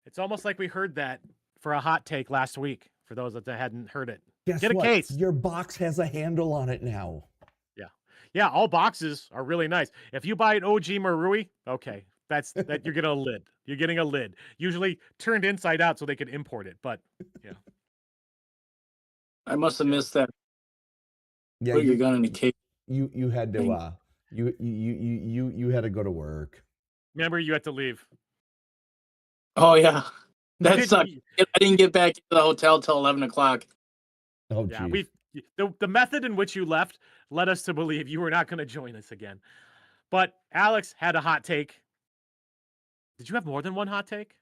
It's almost like we heard that for a hot take last week, for those that hadn't heard it. Get a case. Your box has a handle on it now. Yeah, all boxes are really nice. If you buy an OG Marui, okay, that you're getting a lid. You're getting a lid. Usually turned inside out so they could import it, but yeah. I must have missed that. Yeah, put your gun in the case. You had to you had to go to work. Remember, you had to leave. Oh yeah, that sucked. I didn't get back to the hotel till 11 o'clock. Oh yeah, the method in which you left led us to believe you were not going to join us again. But Alex had a hot take. Did you have more than one hot take?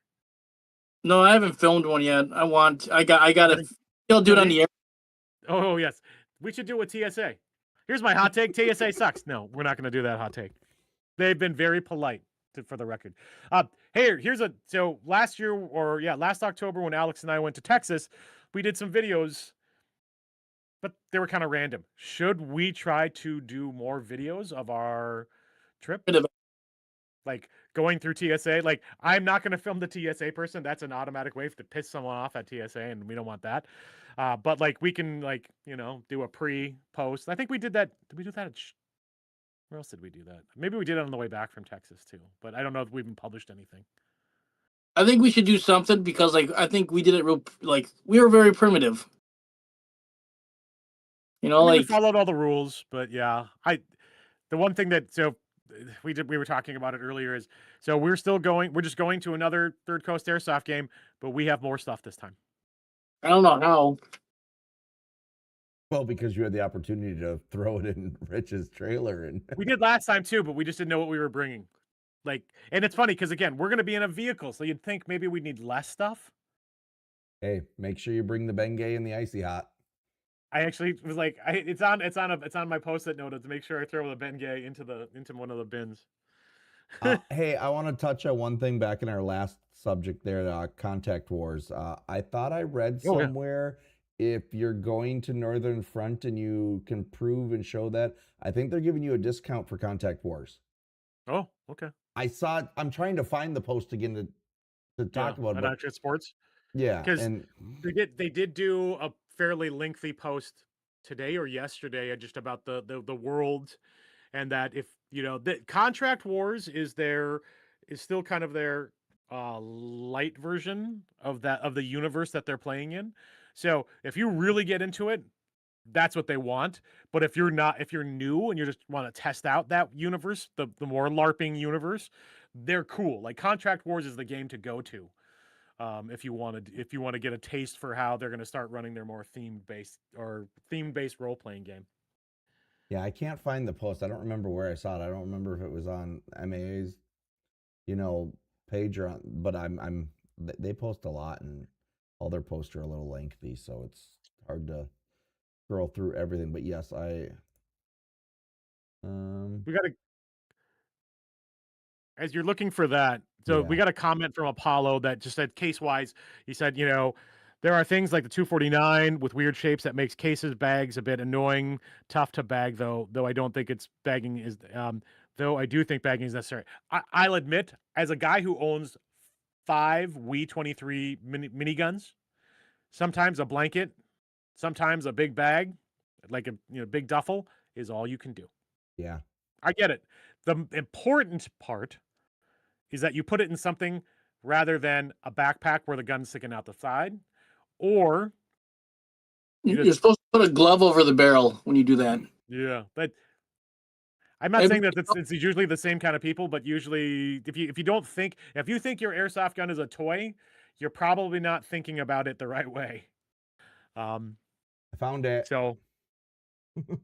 No, I haven't filmed one yet. I gotta still do it on the air. Oh yes, we should do a TSA. Here's my hot take. TSA sucks. No, we're not going to do that hot take. They've been very polite, for the record. So last October when Alex and I went to Texas, we did some videos, but they were kind of random. Should we try to do more videos of our trip? Like going through TSA? Like, I'm not going to film the TSA person. That's an automatic way to piss someone off at TSA, and we don't want that. But like, we can do a pre-post. I think we did that. Did we do that? Where else did we do that? Maybe we did it on the way back from Texas too, but I don't know if we even published anything. I think we should do something because I think we did it we were very primitive. We followed all the rules, but yeah, the one thing that we were talking about it earlier is we're just going to another Third Coast Airsoft game, but we have more stuff this time. I don't know how. Well, because you had the opportunity to throw it in Rich's trailer, and we did last time too, but we just didn't know what we were bringing. And it's funny because again, we're going to be in a vehicle, so you'd think maybe we need less stuff. Hey, make sure you bring the Bengay and the Icy Hot. I actually was like, it's on my post-it note to make sure I throw the Bengay into one of the bins. Hey, I want to touch on one thing back in our last subject there, Contact Wars. I thought I read somewhere if you're going to Northern Front and you can prove and show that, I think they're giving you a discount for Contact Wars. Oh, okay. I saw it. I'm trying to find the post again to talk about it. At Sports. Yeah, because they did do a fairly lengthy post today or yesterday just about the world, and that if the Contract Wars is still kind of their light version of the universe that they're playing in. So if you really get into it, that's what they want. But if you're new and you just want to test out that universe, the more LARPing universe, they're cool. Like, Contract Wars is the game to go to. If you want to get a taste for how they're going to start running their more theme-based role-playing game. Yeah, I can't find the post. I don't remember where I saw it. I don't remember if it was on MAA's, page or on. But they post a lot, and all their posts are a little lengthy, so it's hard to scroll through everything. But yes, we got to. As you're looking for that, we got a comment from Apollo that just said, case-wise, he said, there are things like the 249 with weird shapes that makes bags a bit annoying, tough to bag, though I don't think bagging is, though I do think bagging is necessary. I'll admit, as a guy who owns 5 WE-23 miniguns, sometimes a blanket, sometimes a big bag, like a big duffel, is all you can do. Yeah. I get it. The important part is that you put it in something rather than a backpack where the gun's sticking out the side, or you're supposed to put a glove over the barrel when you do that. Yeah, but I'm not saying that it's usually the same kind of people, but usually if you think your airsoft gun is a toy, you're probably not thinking about it the right way. I found it. So, all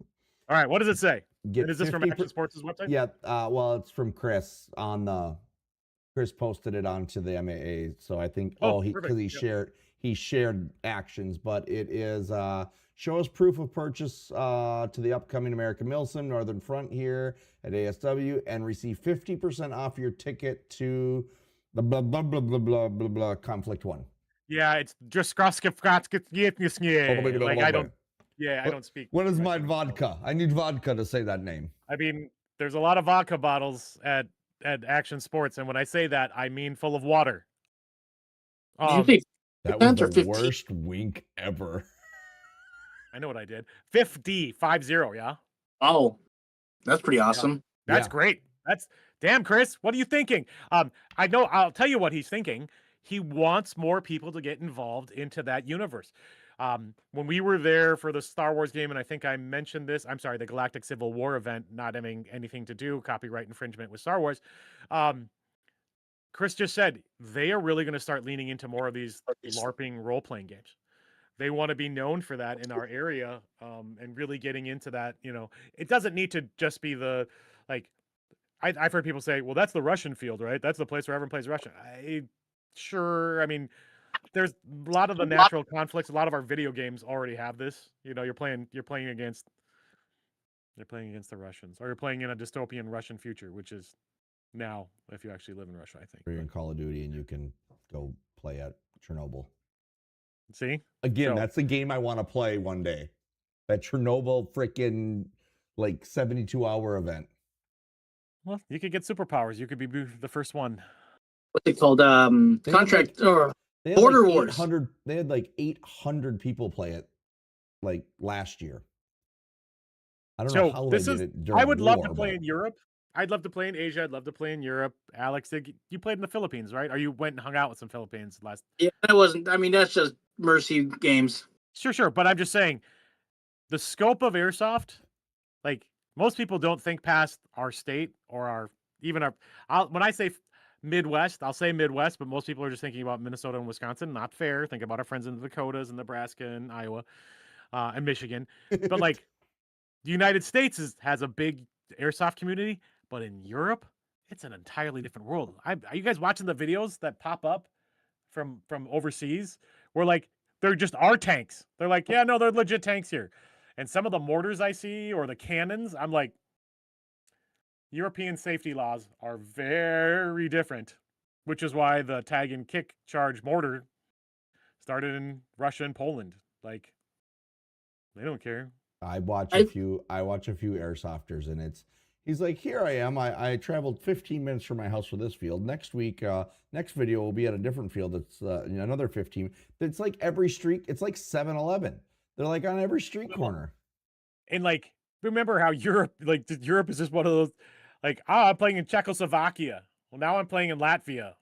right, what does it say? Is this from 50%. Action Sports' website? Yeah, well, it's from Chris on the. Chris posted it onto the MAA, so I think he shared actions, but it is show us proof of purchase to the upcoming American Milsim Northern Front here at ASW and receive 50% off your ticket to the blah blah blah blah blah blah blah conflict 1. Yeah, it's just like I don't. Yeah, I don't speak. What is my vodka? I need vodka to say that name. I mean, there's a lot of vodka bottles at Action Sports, and when I say that, I mean full of water. That was the worst wink ever. I know what I did. 50, yeah. Oh, that's pretty awesome. Yeah. That's great. That's damn, Chris. What are you thinking? I know. I'll tell you what he's thinking. He wants more people to get involved into that universe. When we were there for the Star Wars game, and I think I mentioned this, I'm sorry, the Galactic Civil War event, not having anything to do, copyright infringement with Star Wars. Chris just said they are really going to start leaning into more of these LARPing role-playing games. They want to be known for that in our area, and really getting into that. You know, it doesn't need to just be the, like, I've heard people say, well, that's the Russian field, right? That's the place where everyone plays Russian. Sure. I mean, there's a lot of the natural conflicts. A lot of our video games already have this. You know, you're playing against the Russians, or you're playing in a dystopian Russian future, which is now, if you actually live in Russia, I think. You're in Call of Duty and you can go play at Chernobyl. See? Again, that's the game I want to play one day. That Chernobyl freaking like 72-hour event. Well, you could get superpowers. You could be the first one. What's it called? Contract or Border Wars. They had like 800 people play it like last year. I don't know how they did it during I would love to war, play in Europe. I'd love to play in Asia. I'd love to play in Europe. Alex, you played in the Philippines, right? Or you went and hung out with some Philippines last? Yeah, that wasn't. I mean, that's just mercy games. Sure. But I'm just saying, the scope of airsoft, like, most people don't think past our state or when I say Midwest, I'll say Midwest, but most people are just thinking about Minnesota and Wisconsin. Not fair. Think about our friends in the Dakotas and Nebraska and Iowa, and Michigan. But like, the United States has a big airsoft community, but in Europe, it's an entirely different world. Are you guys watching the videos that pop up from overseas? Where like, they're just our tanks. They're like, yeah, no, they're legit tanks here. And some of the mortars I see or the cannons, I'm like, European safety laws are very different, which is why the tag and kick charge mortar started in Russia and Poland. Like, they don't care. I watch a few airsofters, and he's like, here I am. I traveled 15 minutes from my house for this field. Next week, next video will be at a different field. It's another 15. It's like every street. It's like 7-Eleven. They're like on every street corner. And like, remember how Europe is just one of those, like, I'm playing in Czechoslovakia. Well, now I'm playing in Latvia.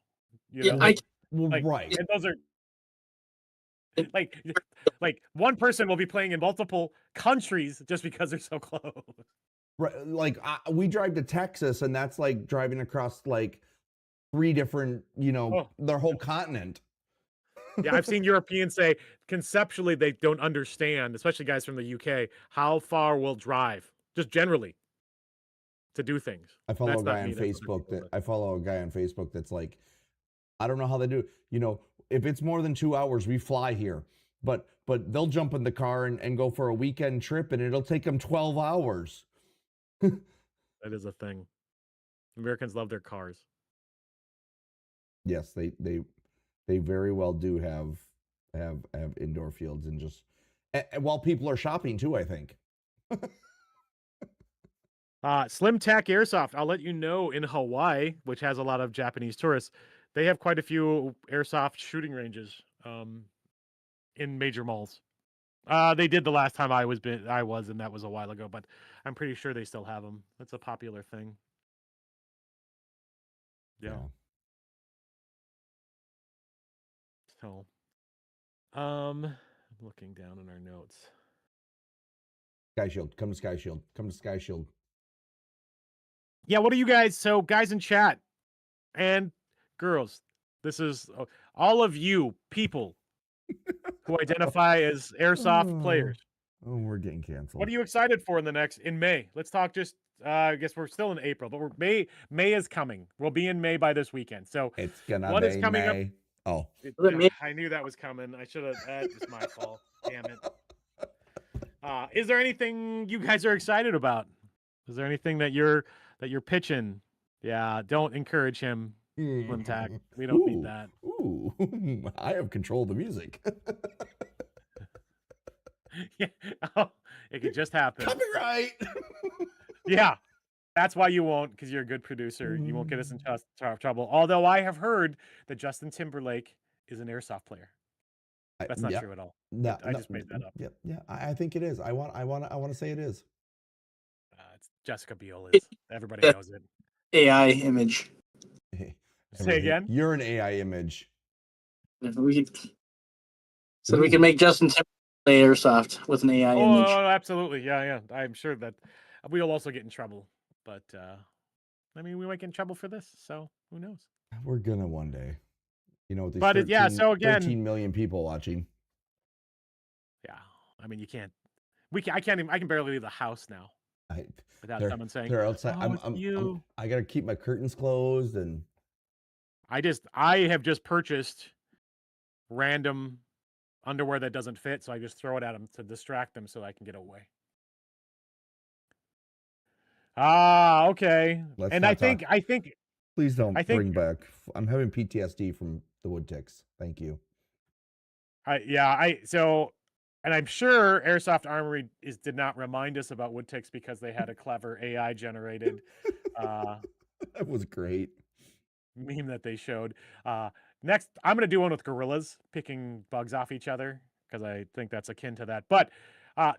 You know, right. And those are like one person will be playing in multiple countries just because they're so close. Right. Like we drive to Texas, and that's like driving across like 3 different, their whole continent. Yeah, I've seen Europeans say conceptually they don't understand, especially guys from the UK, how far we'll drive, just generally, to do things. I follow a guy on Facebook that's like, I don't know how they do. If it's more than 2 hours, we fly here. But they'll jump in the car and go for a weekend trip, and it'll take them 12 hours. That is a thing. Americans love their cars. Yes, they very well do have indoor fields, and just while people are shopping too, I think. Slim Tack Airsoft, I'll let you know, in Hawaii, which has a lot of Japanese tourists, they have quite a few airsoft shooting ranges in major malls. They did the last time I was, and that was a while ago, but I'm pretty sure they still have them. That's a popular thing. Yeah. So, I'm looking down in our notes. Sky Shield, come to Sky Shield, come to Sky Shield. Yeah, what are you guys? So, guys in chat and girls, this is all of you people who identify as Airsoft players. Oh, we're getting canceled. What are you excited for in May? Let's talk just I guess we're still in April, but May is coming. We'll be in May by this weekend. So it's gonna what be is coming May. up? Oh. I knew that was coming. I should have that is my fault. Damn it. Is there anything you guys are excited about? Is there anything that you're pitching? Yeah, don't encourage him, Slimtack. We don't need that. Ooh, I have control of the music. Yeah, oh, it could just happen. Copyright. Yeah, that's why you won't, because you're a good producer. You won't get us in trouble. Although I have heard that Justin Timberlake is an Airsoft player. That's not true at all. No, I just made that up. Yep, yeah, I think it is. I want to say it is. It's Jessica Biel. Is everybody knows it? AI image. Say again. You're an AI image. We can make Justin Timberlake play Airsoft with an AI image. Oh, absolutely. Yeah. I'm sure that we'll also get in trouble. But I mean, we might get in trouble for this. So who knows? We're gonna one day. You know, with these but 13, so again, 13 million people watching. Yeah, I mean, you can't. I can't even. I can barely leave the house now without someone saying they're outside. Oh, I gotta keep my curtains closed, and I have just purchased random underwear that doesn't fit, so I just throw it at them to distract them so I can get away. Okay. I think please don't bring back. I'm having PTSD from the wood ticks. Thank you. And I'm sure Airsoft Armory did not remind us about wood ticks because they had a clever AI generated that was great meme that they showed. Next, I'm gonna do one with gorillas picking bugs off each other because I think that's akin to that. But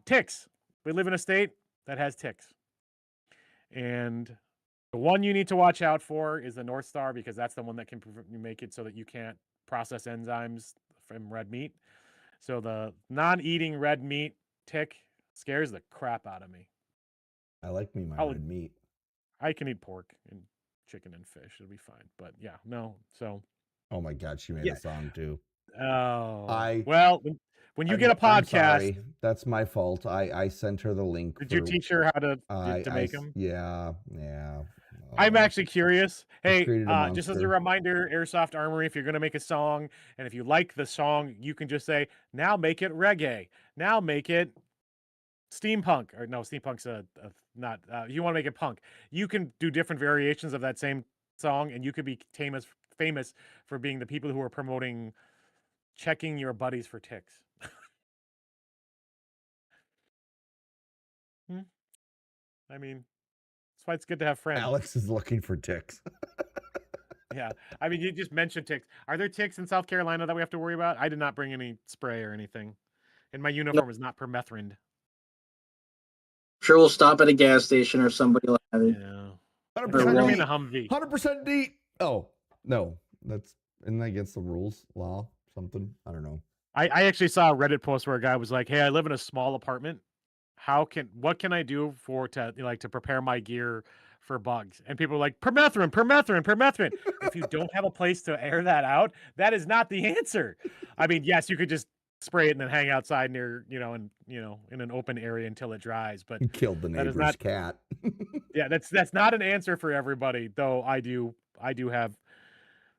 ticks. We live in a state that has ticks. And the one you need to watch out for is the North Star, because that's the one that can make it so that you can't process enzymes from red meat. So the non-eating red meat tick scares the crap out of me. I like me my red meat. I can eat pork and chicken and fish. It'll be fine. But yeah, no. So. Oh my God, she made a song too. Oh. When you get a podcast, I'm sorry. That's my fault. I sent her the link. Did you teach her how to make them? Yeah. I'm actually curious. Hey, just as a reminder, Airsoft Armory, if you're going to make a song, and if you like the song, you can just say, now make it reggae. Now make it steampunk. Or no, steampunk's not, you want to make it punk. You can do different variations of that same song, and you could be famous for being the people who are promoting checking your buddies for ticks. I mean, that's why it's good to have friends. Alex is looking for ticks. Yeah. I mean, you just mentioned ticks. Are there ticks in South Carolina that we have to worry about? I did not bring any spray or anything. And my uniform is not permethrined. Sure, we'll stop at a gas station or somebody like that. Yeah. 100% in a Humvee. 100% DEET. Oh, no. Isn't that against the rules, law, something? I don't know. I actually saw a Reddit post where a guy was like, hey, I live in a small apartment. What can I do to prepare my gear for bugs? And people are like, permethrin. If you don't have a place to air that out, that is not the answer. I mean, yes, you could just spray it and then hang outside near, in an open area until it dries. But you killed the neighbor's cat. Yeah, that's not an answer for everybody, though. I do have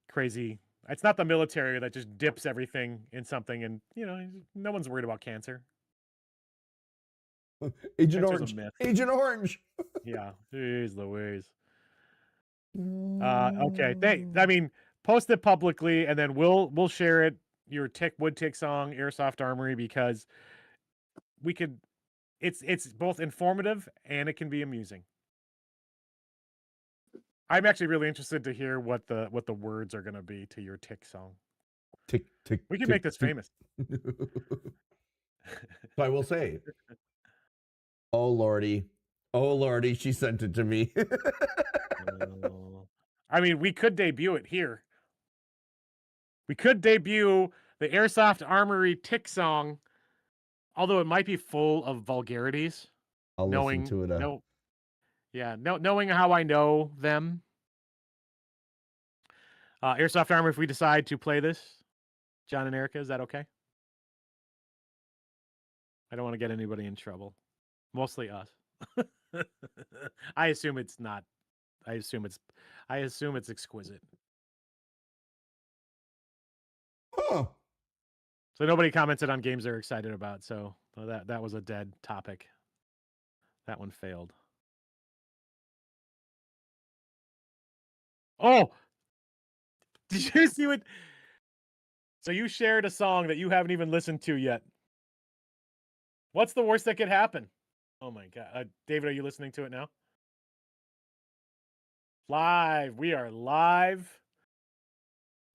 crazy. It's not the military that just dips everything in something, and no one's worried about cancer. Agent Orange. Yeah, jeez Louise. Okay, post it publicly, and then we'll share it. Your wood tick song, Airsoft Armory, because we could. It's both informative and it can be amusing. I'm actually really interested to hear what the words are going to be to your tick song. Tick. We can make this famous. So I will say. Oh lordy, she sent it to me. I mean, we could debut it here. We could debut The Airsoft Armory tick song, although it might be full of vulgarities. I'll listen to it. Knowing how I know them. Airsoft Armory, if we decide to play this, John and Erica, is that okay? I don't want to get anybody in trouble. Mostly us. I assume it's not. I assume it's exquisite. Huh. So nobody commented on games they're excited about. So that was a dead topic. That one failed. Oh, did you see what? So you shared a song that you haven't even listened to yet. What's the worst that could happen? Oh my God. David, are you listening to it now? Live. We are live.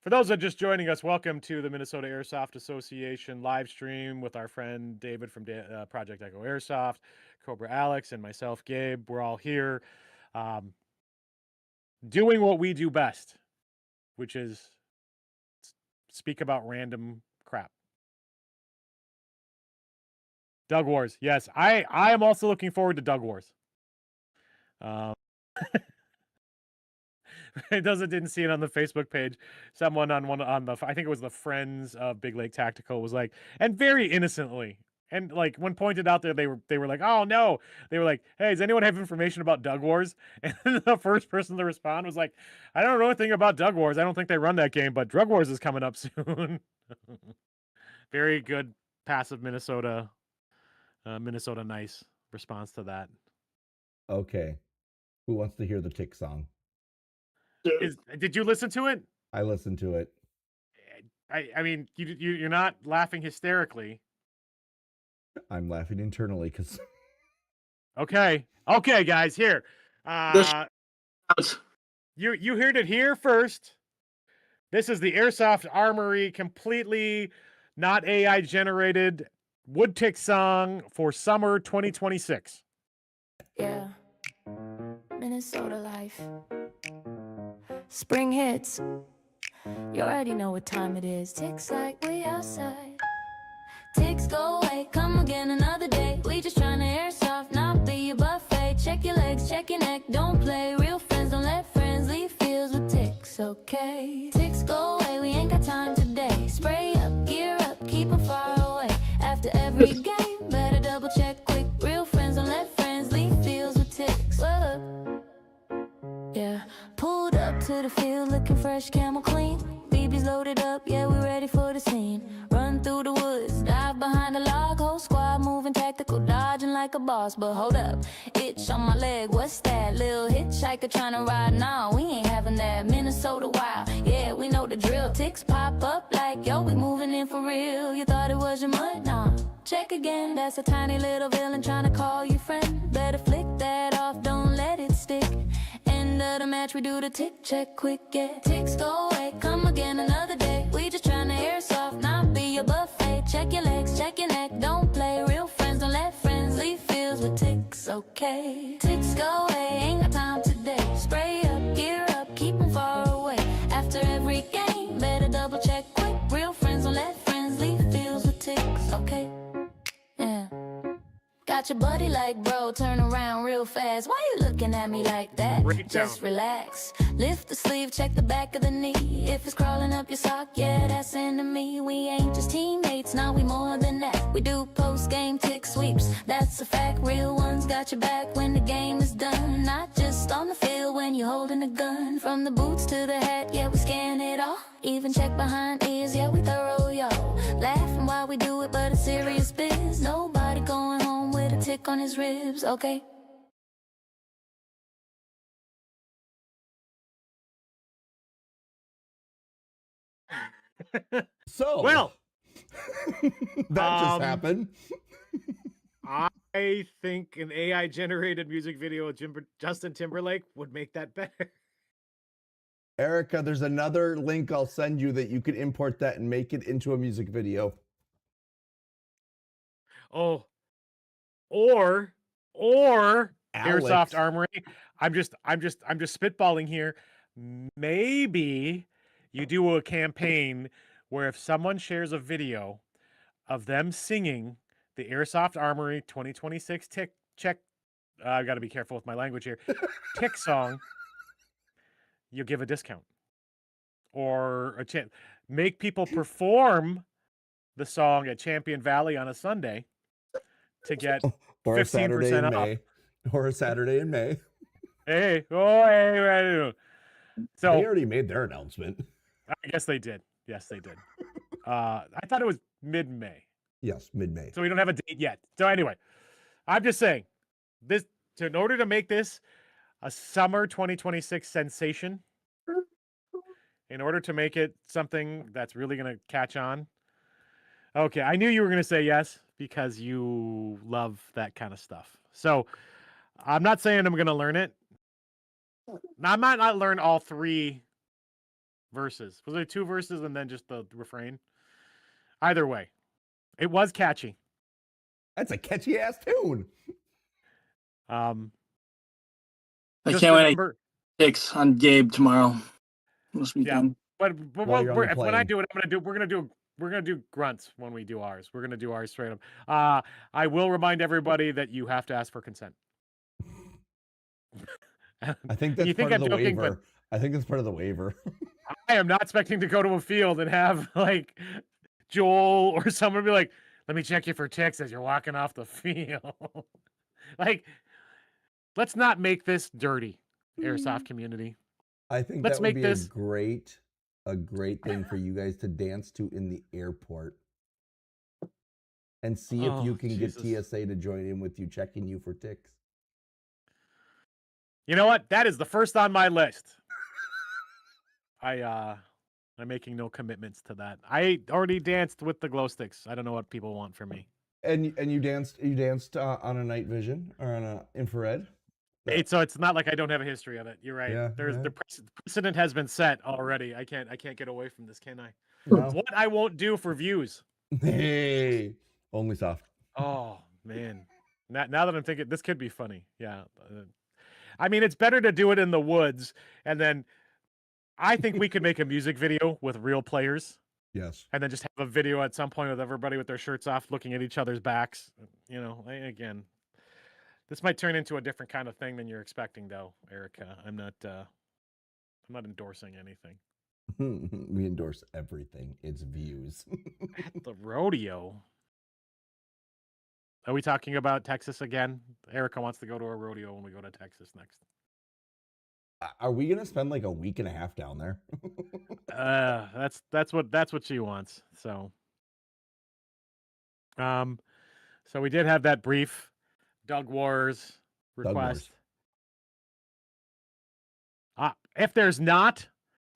For those that are just joining us, welcome to the Minnesota Airsoft Association live stream with our friend David from Project Echo Airsoft, Cobra Alex, and myself, Gabe. We're all here doing what we do best, which is speak about random crap. Doug Wars. Yes, I am also looking forward to Doug Wars. It didn't see it on the Facebook page. Someone on the I think it was the Friends of Big Lake Tactical was like, and very innocently, and like when pointed out there, they were like, oh no, they were like, hey, does anyone have information about Doug Wars? And the first person to respond was like, I don't know anything about Doug Wars. I don't think they run that game, but Drug Wars is coming up soon. Very good passive Minnesota nice response to that. Okay, who wants to hear the tick song? Did you listen to it? I listened to it. I mean, you're not laughing hysterically. I'm laughing internally because. Okay, guys, here. You heard it here first. This is the Airsoft Armory, completely not AI generated wood tick song for summer 2026. Yeah. Minnesota life. Spring hits. You already know what time it is. Ticks like we outside. Ticks go away, come again another day. We just tryna airsoft, not be a buffet. Check your legs, check your neck, don't play. Real friends don't let friends leave fields with ticks, okay? Ticks go away, we ain't got time today. Spray up, gear up, keep them far away. After every game, better double check quick. Real friends don't let friends leave fields with ticks. Yeah, pulled up to the field looking fresh, camel clean. BB's loaded up, yeah, we ready for the scene. Run through the woods, dive behind the log. Whole squad moving tactical, dodging like a boss. But hold up, itch on my leg, what's that? Little hitchhiker trying to ride? Nah, we ain't having that. Minnesota wild, yeah, we know the drill. Ticks pop up like, yo, we moving in for real. You thought it was your mud? Nah, check again, that's a tiny little villain trying to call you friend. Better flick that off, don't let it stick. End of the match, we do the tick check quick, yeah. Ticks go away, come again another day. We just tryna airsoft, not be a buffet. Check your legs, check your neck, don't play. Real friends don't let friends leave fields with ticks, okay? Ticks go away, ain't got time today. Spray up, gear up, keep them far away. After every game, better double check quick. Real friends don't let friends leave fields with ticks, okay? Yeah. Got your buddy like, bro, turn around real fast. Why you looking at me like that? Just relax. Lift the sleeve, check the back of the knee. If it's crawling up your sock, yeah, that's into me. We ain't just teammates, nah, we more than that. We do post-game tick sweeps, that's a fact. Real ones got your back when the game is done. Not just on the field when you're holding a gun. From the boots to the hat, yeah, we scan it all. Even check behind ears, yeah, we thorough, y'all. Laughing while we do it, but it's serious biz. Nobody going home with a tick on his ribs, okay? So, well, that just happened. I think an AI generated music video of Justin Timberlake would make that better. Erica, there's another link I'll send you that you can import that and make it into a music video. Oh, or Alex. Airsoft Armory. I'm just spitballing here. Maybe you do a campaign where if someone shares a video of them singing the Airsoft Armory 2026 check, I've got to be careful with my language here, tick song, you'll give a discount. Or a make people perform the song at Champion Valley on a Sunday to get or a 15% Saturday in off. May. Or a Saturday in May. Hey, so they already made their announcement. I guess they did. Yes, they did. I thought it was mid-May. Yes, mid-May. So we don't have a date yet. So anyway, I'm just saying this in order to make this a summer 2026 sensation, in order to make it something that's really going to catch on. Okay, I knew you were going to say yes because you love that kind of stuff. So I'm not saying I'm going to learn it. I might not learn all 3 verses. Was there 2 verses and then just the refrain? Either way, it was catchy. That's a catchy ass tune. I can't wait. Picks on Gabe tomorrow. This weekend. Yeah, but when I do it, we're gonna do grunts when we do ours. We're gonna do ours straight up. I will remind everybody that you have to ask for consent. I think that's part of the waiver. I think that's part of the waiver. I am not expecting to go to a field and have like Joel or someone be like, "Let me check you for ticks as you're walking off the field." Like, let's not make this dirty, Airsoft community. I think that would be a great thing for you guys to dance to in the airport. And see if you can get TSA to join in with you, checking you for ticks. You know what? That is the first on my list. I'm making no commitments to that. I already danced with the glow sticks. I don't know what people want from me. And you danced on a night vision or on a infrared? So it's not like I don't have a history of it. You're right. Yeah, the precedent has been set already. I can't get away from this, can I? No. What I won't do for views. Hey, only soft. Oh man. Now that I'm thinking, this could be funny. Yeah. I mean, it's better to do it in the woods, and then I think we could make a music video with real players. Yes. And then just have a video at some point with everybody with their shirts off, looking at each other's backs. You know, again, this might turn into a different kind of thing than you're expecting, though, Erica. I'm not endorsing anything. We endorse everything. It's views. At the rodeo. Are we talking about Texas again? Erica wants to go to a rodeo when we go to Texas next. Are we gonna spend like a week and a half down there? That's what she wants. So we did have that brief Doug Wars request. If there's not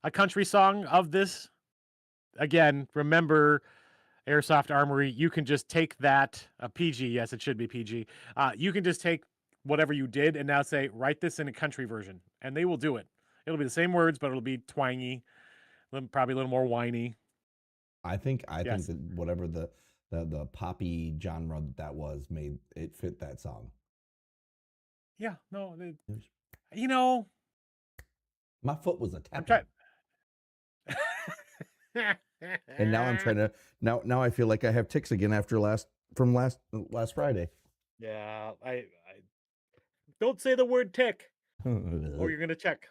a country song of this, again, remember Airsoft Armory, you can just take that, PG, yes, it should be PG. You can just take whatever you did and now say, write this in a country version, and they will do it. It'll be the same words, but it'll be twangy, probably a little more whiny. I think that whatever the poppy genre that was made it fit that song. Yeah, no, you know, my foot was a tap. And now I'm trying to now I feel like I have ticks again after last Friday. Yeah, I don't say the word tick or you're gonna check.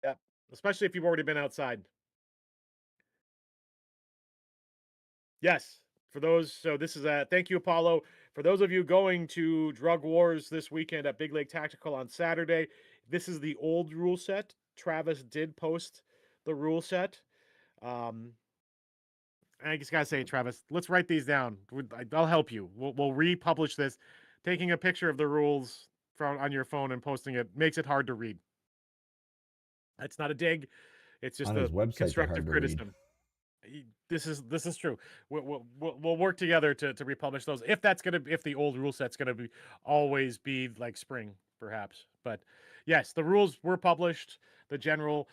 Yeah, especially if you've already been outside. Yes, for those. So this is a thank you, Apollo. For those of you going to Drug Wars this weekend at Big Lake Tactical on Saturday, this is the old rule set. Travis did post the rule set. I just gotta say, Travis, let's write these down. I'll help you. We'll republish this. Taking a picture of the rules on your phone and posting it makes it hard to read. That's not a dig. It's just a constructive criticism. This is true. We'll work together to republish those. If the old rule set's gonna always be like spring, perhaps. But yes, the rules were published. The general.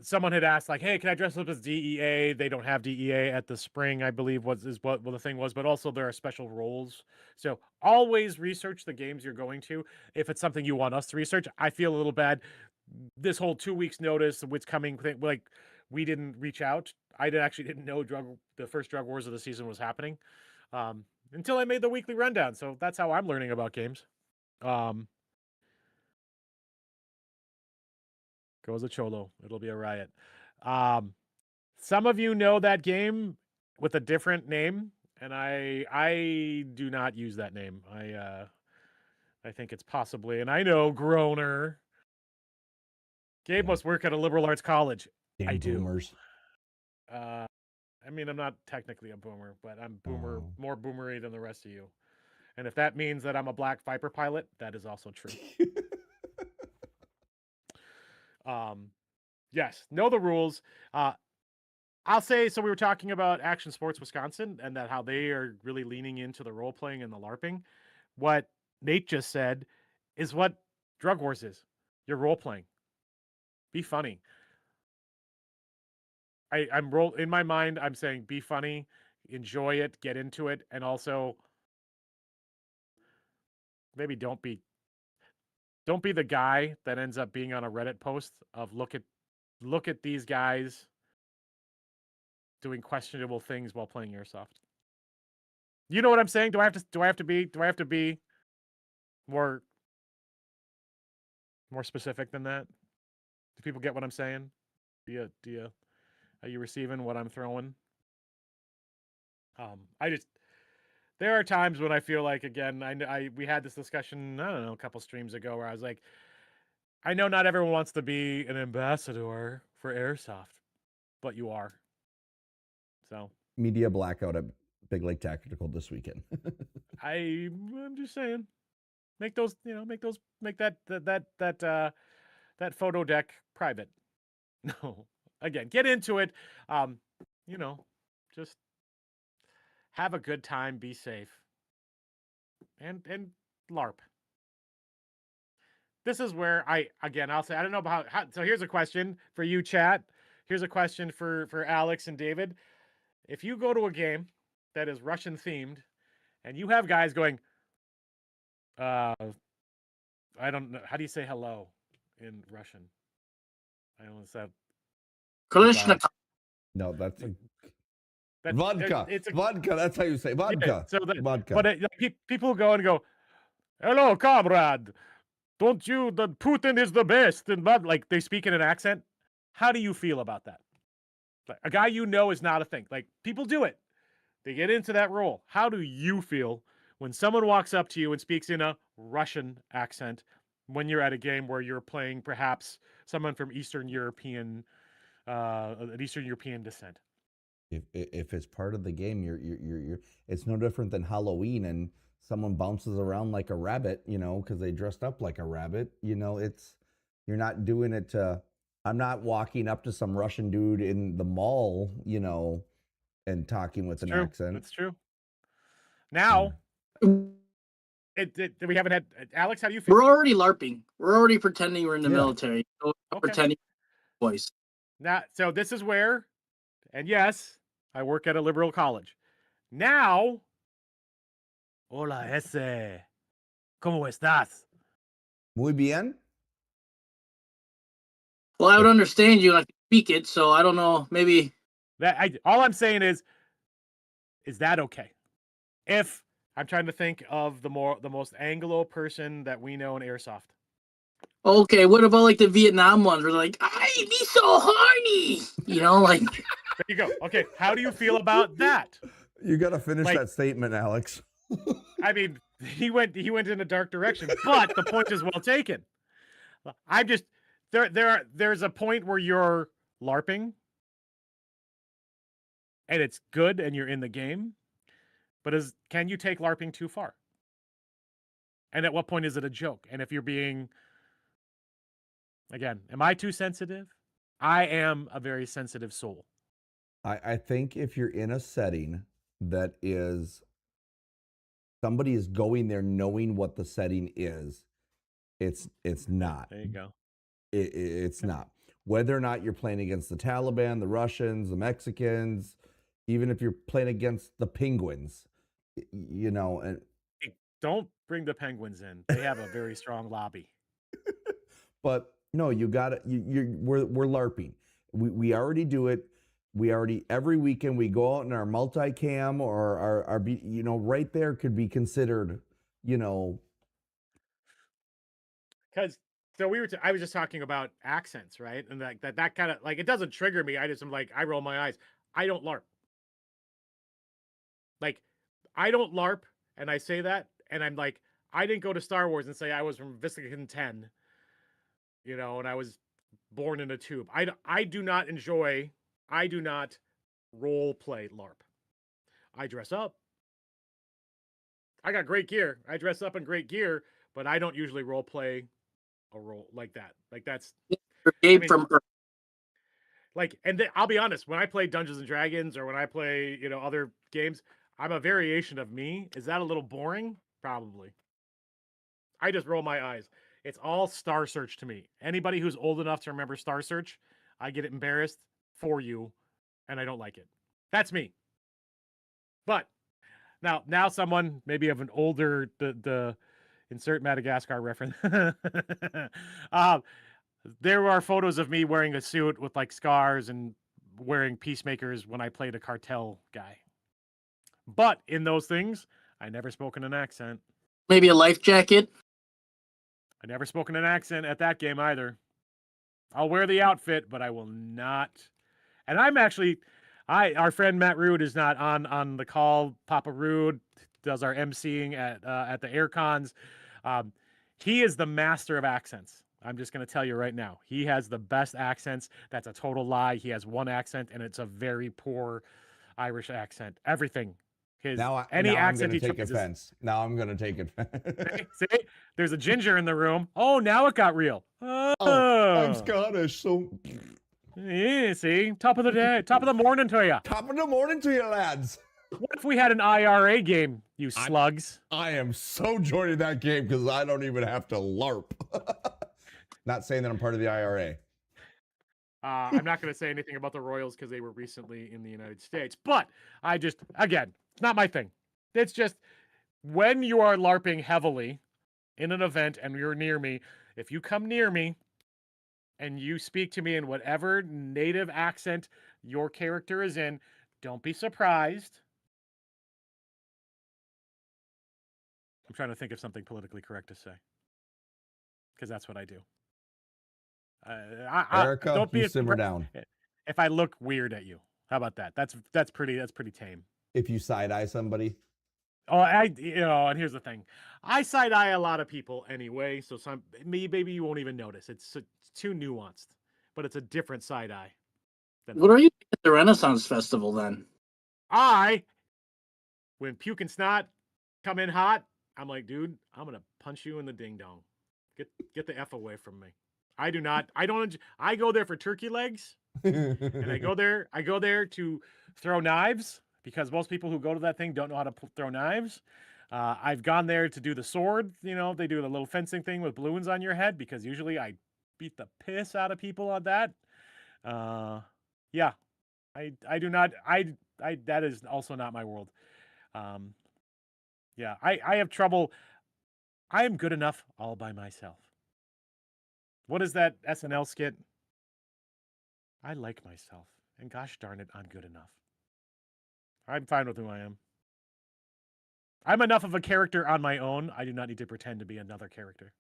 Someone had asked, like, hey, can I dress up as DEA? They don't have DEA at the spring, I believe, what the thing was, but also there are special roles. So always research the games you're going to. If it's something you want us to research, I feel a little bad. This whole 2 weeks notice, what's coming, like, we didn't reach out. I actually didn't know the first drug wars of the season was happening until I made the weekly rundown. So that's how I'm learning about games. Goes a cholo. It'll be a riot. Some of you know that game with a different name, and I do not use that name. I think it's possibly, and I know Groner. Gabe must work at a liberal arts college. Damn I do. boomers. I mean, I'm not technically a boomer, but I'm more boomery than the rest of you. And if that means that I'm a black Viper pilot, that is also true. Yes, know the rules. I'll say, so we were talking about Action Sports Wisconsin and that how they are really leaning into the role playing and the LARPing. What Nate just said is what Drug Wars is. You're role playing. Be funny. I'm in my mind, I'm saying be funny, enjoy it, get into it, and also maybe don't be the guy that ends up being on a Reddit post of look at these guys doing questionable things while playing Airsoft. You know what I'm saying? Do I have to be more specific than that? Do people get what I'm saying? Are you receiving what I'm throwing? There are times when I feel like, again, we had this discussion, I don't know, a couple streams ago where I was like, I know not everyone wants to be an ambassador for Airsoft, but you are. So media blackout at Big Lake Tactical this weekend. I'm just saying, make that photo deck private. No, again, get into it. Just have a good time, be safe, and LARP. This is where I'll say, I don't know about how, so here's a question for you, chat. Here's a question for Alex and David. If you go to a game that is Russian themed and you have guys going, I don't know, how do you say hello in Russian? I don't know, is that Kalishnikov. No, that's vodka. Vodka. That's how you say vodka. Yeah, vodka. But people go and go, hello, comrade. Don't you? The Putin is the best, and like they speak in an accent. How do you feel about that? Like, a guy you know is not a thing. Like, people do it. They get into that role. How do you feel when someone walks up to you and speaks in a Russian accent when you're at a game where you're playing perhaps someone from an Eastern European descent? If it's part of the game, you're it's no different than Halloween and someone bounces around like a rabbit, because they dressed up like a rabbit. You're not doing it to. I'm not walking up to some Russian dude in the mall, and talking with an accent. That's true. Now, we haven't had Alex. How do you feel? We're already LARPing. We're already pretending we're in the military. Pretending voice. Now, so this is where, and yes, I work at a liberal college. Now, hola ese, ¿cómo estás? Muy bien. Well, I would understand you. I can speak it, so I don't know. Maybe all I'm saying is that okay? If I'm trying to think of the most Anglo person that we know in Airsoft. Okay, what about like the Vietnam ones where they're like, I be so horny, like. There you go. Okay, how do you feel about that? You got to finish that statement, Alex. I mean, he went in a dark direction, but the point is well taken. I'm just there's a point where you're LARPing and it's good and you're in the game, but can you take LARPing too far? And at what point is it a joke? And if you're being, again, am I too sensitive? I am a very sensitive soul. I think if you're in a setting that is, somebody is going there knowing what the setting is, it's not. There you go. It's not. Whether or not you're playing against the Taliban, the Russians, the Mexicans, even if you're playing against the Penguins, and don't bring the Penguins in. They have a very strong lobby. But no, you got it. We're LARPing. We already do it. We already every weekend we go out in our multicam or our right there could be considered, Because so I was just talking about accents, right? And that kind of like it doesn't trigger me. I'm like I roll my eyes. I don't LARP. Like I don't LARP, and I say that, and I'm like I didn't go to Star Wars and say I was from Visicon 10, and I was born in a tube. I do not role play LARP. I dress up. I got great gear. I dress up in great gear, but I don't usually role play a role like that. Like that's Gabe from like, and I'll be honest, when I play Dungeons and Dragons or when I play, other games, I'm a variation of me. Is that a little boring? Probably. I just roll my eyes. It's all Star Search to me. Anybody who's old enough to remember Star Search, I get embarrassed for you, and I don't like it. That's me. But now someone maybe of an older the insert Madagascar reference. There are photos of me wearing a suit with like scars and wearing peacemakers when I played a cartel guy. But in those things, I never spoke in an accent. Maybe a life jacket. I never spoke in an accent at that game either. I'll wear the outfit, but I will not. And I'm actually, our friend Matt Rude is not on the call. Papa Rude does our emceeing at the AirCons. He is the master of accents. I'm just going to tell you right now. He has the best accents. That's a total lie. He has one accent, and it's a very poor Irish accent. Everything. Any accent he take offense. Now I'm going to take offense. See? There's a ginger in the room. Oh, now it got real. Oh, I'm Scottish, so... Yeah, see? Top of the day. Top of the morning to you. Top of the morning to you, lads. What if we had an IRA game, you slugs? I am so joining that game because I don't even have to LARP. Not saying that I'm part of the IRA. I'm not going to say anything about the Royals because they were recently in the United States. But again, it's not my thing. It's just when you are LARPing heavily in an event and you're near me, if you come near me and you speak to me in whatever native accent your character is in, don't be surprised. I'm trying to think of something politically correct to say. Because that's what I do. Erica, don't be simmer down. If I look weird at you, how about that? That's pretty tame. If you side eye somebody, and here's the thing, I side eye a lot of people anyway. So maybe you won't even notice. It's too nuanced, but it's a different side eye. What are you at the Renaissance Festival then? When puke and snot come in hot, I'm like, dude, I'm gonna punch you in the ding dong. Get the F away from me. I go there for turkey legs, and I go there to throw knives because most people who go to that thing don't know how to throw knives. I've gone there to do the sword. They do the little fencing thing with balloons on your head because usually I beat the piss out of people on that. Yeah, I do not. That is also not my world. Yeah, I have trouble. I am good enough all by myself. What is that SNL skit? I like myself, and gosh darn it, I'm good enough. I'm fine with who I am. I'm enough of a character on my own. I do not need to pretend to be another character.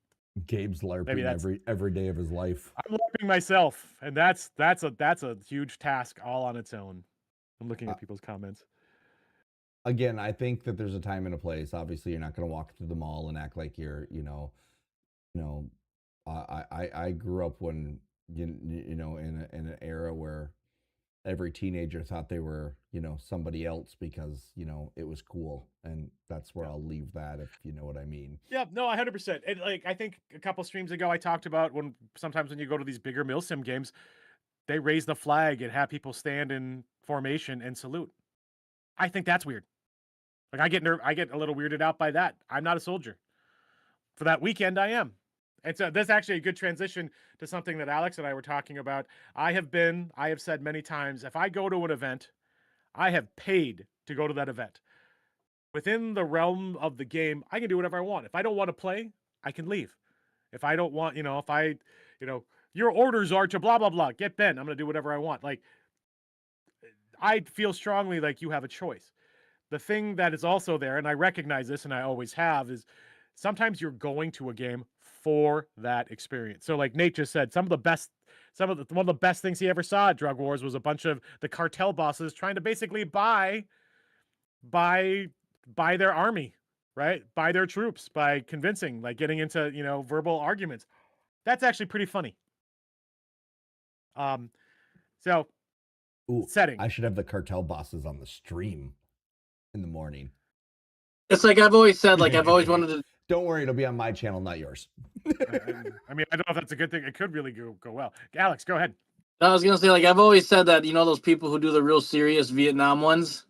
Gabe's LARPing every day of his life. I'm LARPing myself, and that's a huge task all on its own. I'm looking at people's comments. Again, I think that there's a time and a place. Obviously, you're not going to walk through the mall and act like you're, I grew up when in an era where every teenager thought they were somebody else because it was cool, and that's where I'll leave that, if you know what I mean. Yeah, no, 100%. And like I think a couple streams ago I talked about sometimes when you go to these bigger milsim games, they raise the flag and have people stand in formation and salute. I think that's weird. Like I get a little weirded out by that. I'm not a soldier. For that weekend, I am. And so that's actually a good transition to something that Alex and I were talking about. I have said many times, if I go to an event, I have paid to go to that event. Within the realm of the game, I can do whatever I want. If I don't want to play, I can leave. If I don't want, your orders are to blah blah blah. Get bent. I'm gonna do whatever I want. Like, I feel strongly like you have a choice. The thing that is also there, and I recognize this, and I always have, is sometimes you're going to a game for that experience. So, like Nate just said, one of the best things he ever saw at Drug Wars was a bunch of the cartel bosses trying to basically buy their army, right? Buy their troops by convincing, like getting into verbal arguments. That's actually pretty funny. So setting. I should have the cartel bosses on the stream in the morning. It's like I've always said, like I've always wanted to. Don't worry, it'll be on my channel, not yours. I mean, I don't know if that's a good thing. It could really go well. Alex, go ahead. I was gonna say, like I've always said that those people who do the real serious Vietnam ones,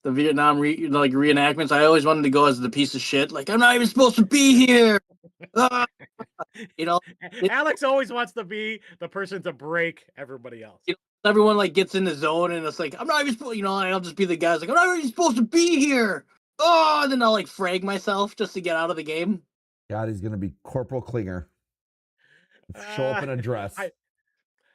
the Vietnam reenactments. I always wanted to go as the piece of shit. Like I'm not even supposed to be here. Alex always wants to be the person to break everybody else. Everyone like gets in the zone, and it's like I'm not even supposed. I'll just be the guys like I'm not even supposed to be here. Oh, and then I'll like frag myself just to get out of the game. God, he's gonna be Corporal Klinger. Show up in a dress. I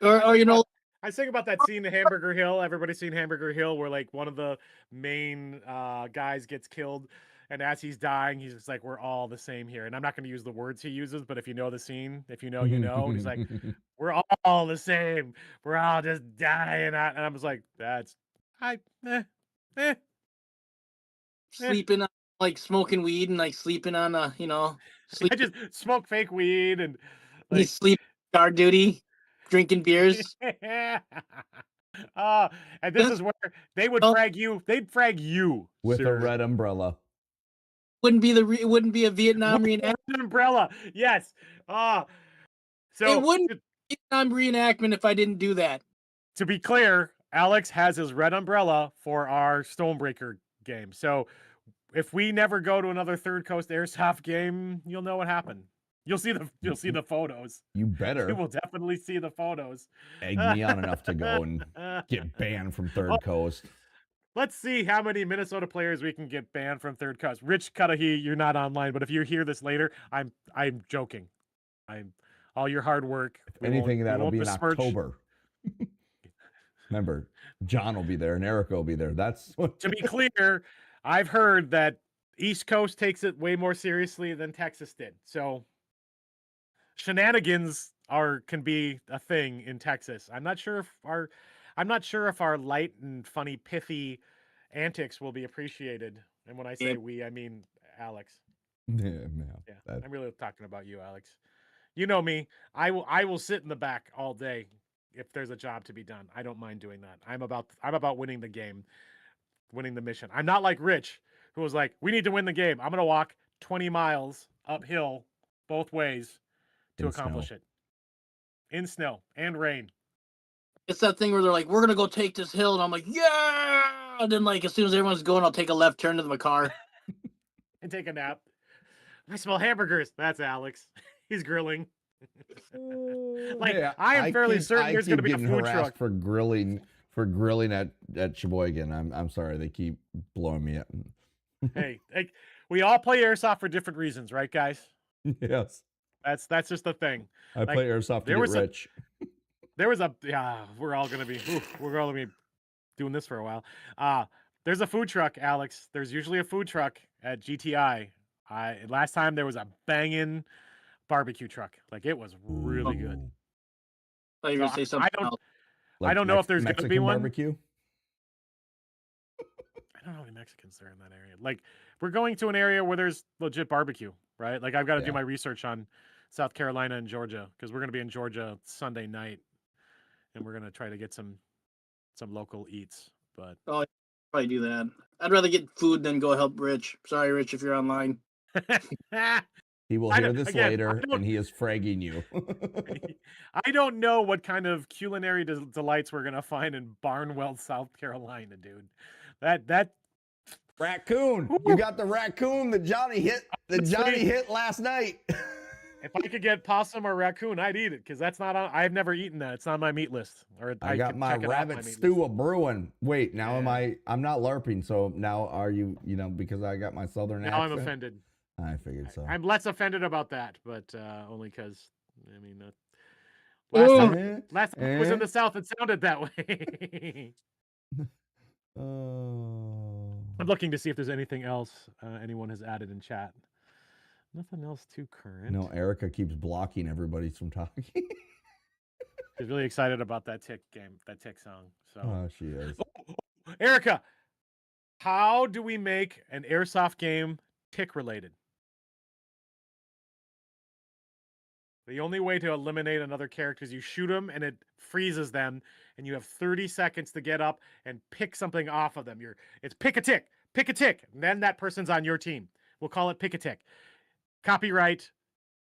was thinking about that scene in Hamburger Hill. Everybody's seen Hamburger Hill, where like one of the main guys gets killed, and as he's dying, he's just like, "We're all the same here." And I'm not going to use the words he uses, but if you know the scene, if you know, you know. And he's like, "We're all the same. We're all just dying." And I was like, "That's sleeping on, like smoking weed and like sleeping on I just smoke fake weed and like, he sleep guard duty, drinking beers." And this is where they would frag you. They'd frag you with a red umbrella. It wouldn't be a Vietnam reenactment. Umbrella, yes. So it wouldn't be a Vietnam reenactment if I didn't do that. To be clear, Alex has his red umbrella for our Stonebreaker game. So if we never go to another Third Coast Airsoft game, you'll know what happened. You'll see the photos. You better. You will definitely see the photos. Egg me on enough to go and get banned from Third Coast. Let's see how many Minnesota players we can get banned from Third Coast. Rich Cudahy, you're not online, but if you hear this later, I'm joking. I'm all your hard work. If anything, that'll be in October. Remember, John will be there and Erica will be there. That's what. To be clear, I've heard that East Coast takes it way more seriously than Texas did. So shenanigans can be a thing in Texas. I'm not sure if our light and funny, pithy antics will be appreciated. And when I say we, I mean Alex. Yeah, I'm really talking about you, Alex. You know me. I will sit in the back all day if there's a job to be done. I don't mind doing that. I'm about winning the game, winning the mission. I'm not like Rich, who was like, "We need to win the game. I'm gonna walk 20 miles uphill both ways to accomplish it in snow and rain." It's that thing where they're like, "We're gonna go take this hill," and I'm like, "Yeah!" And then like as soon as everyone's going, I'll take a left turn to my car and take a nap. I smell hamburgers. That's Alex. He's grilling. I am fairly certain there's going to be a food truck for grilling at Sheboygan. I'm sorry, they keep blowing me up. Hey, we all play Airsoft for different reasons, right, guys? Yes. That's just the thing. I play Airsoft to get rich. We're all gonna be doing this for a while. There's a food truck, Alex. There's usually a food truck at GTI. Last time there was a banging barbecue truck. Like it was really good. I thought you were gonna say something else. I don't know if there's Mexican gonna be one. Barbecue? I don't know how many Mexicans there in that area. Like we're going to an area where there's legit barbecue, right? Like I've got to do my research on South Carolina and Georgia because we're going to be in Georgia Sunday night, and we're going to try to get some local eats. But probably do that. I'd rather get food than go help Rich. Sorry, Rich, if you're online. He will hear this later, and he is fragging you. I don't know what kind of culinary delights we're going to find in Barnwell, South Carolina, dude. That raccoon. Woo! You got the raccoon that Johnny hit last night. If I could get possum or raccoon, I'd eat it because that's not on. I've never eaten that. It's on my meat list. Or I got my rabbit stew a brewing. Wait, now I'm not LARPing. So now are you? Because I got my southern accent. Now I'm offended. I figured so. I'm less offended about that, but only because Last time I was in the South, it sounded that way. I'm looking to see if there's anything else anyone has added in chat. Nothing else too current. No, Erica keeps blocking everybody from talking. She's really excited about that Tick game, that Tick song. So she is. Erica, how do we make an Airsoft game Tick related? The only way to eliminate another character is you shoot them and it freezes them, and you have 30 seconds to get up and pick something off of them. It's pick a tick, and then that person's on your team. We'll call it pick a tick. Copyright,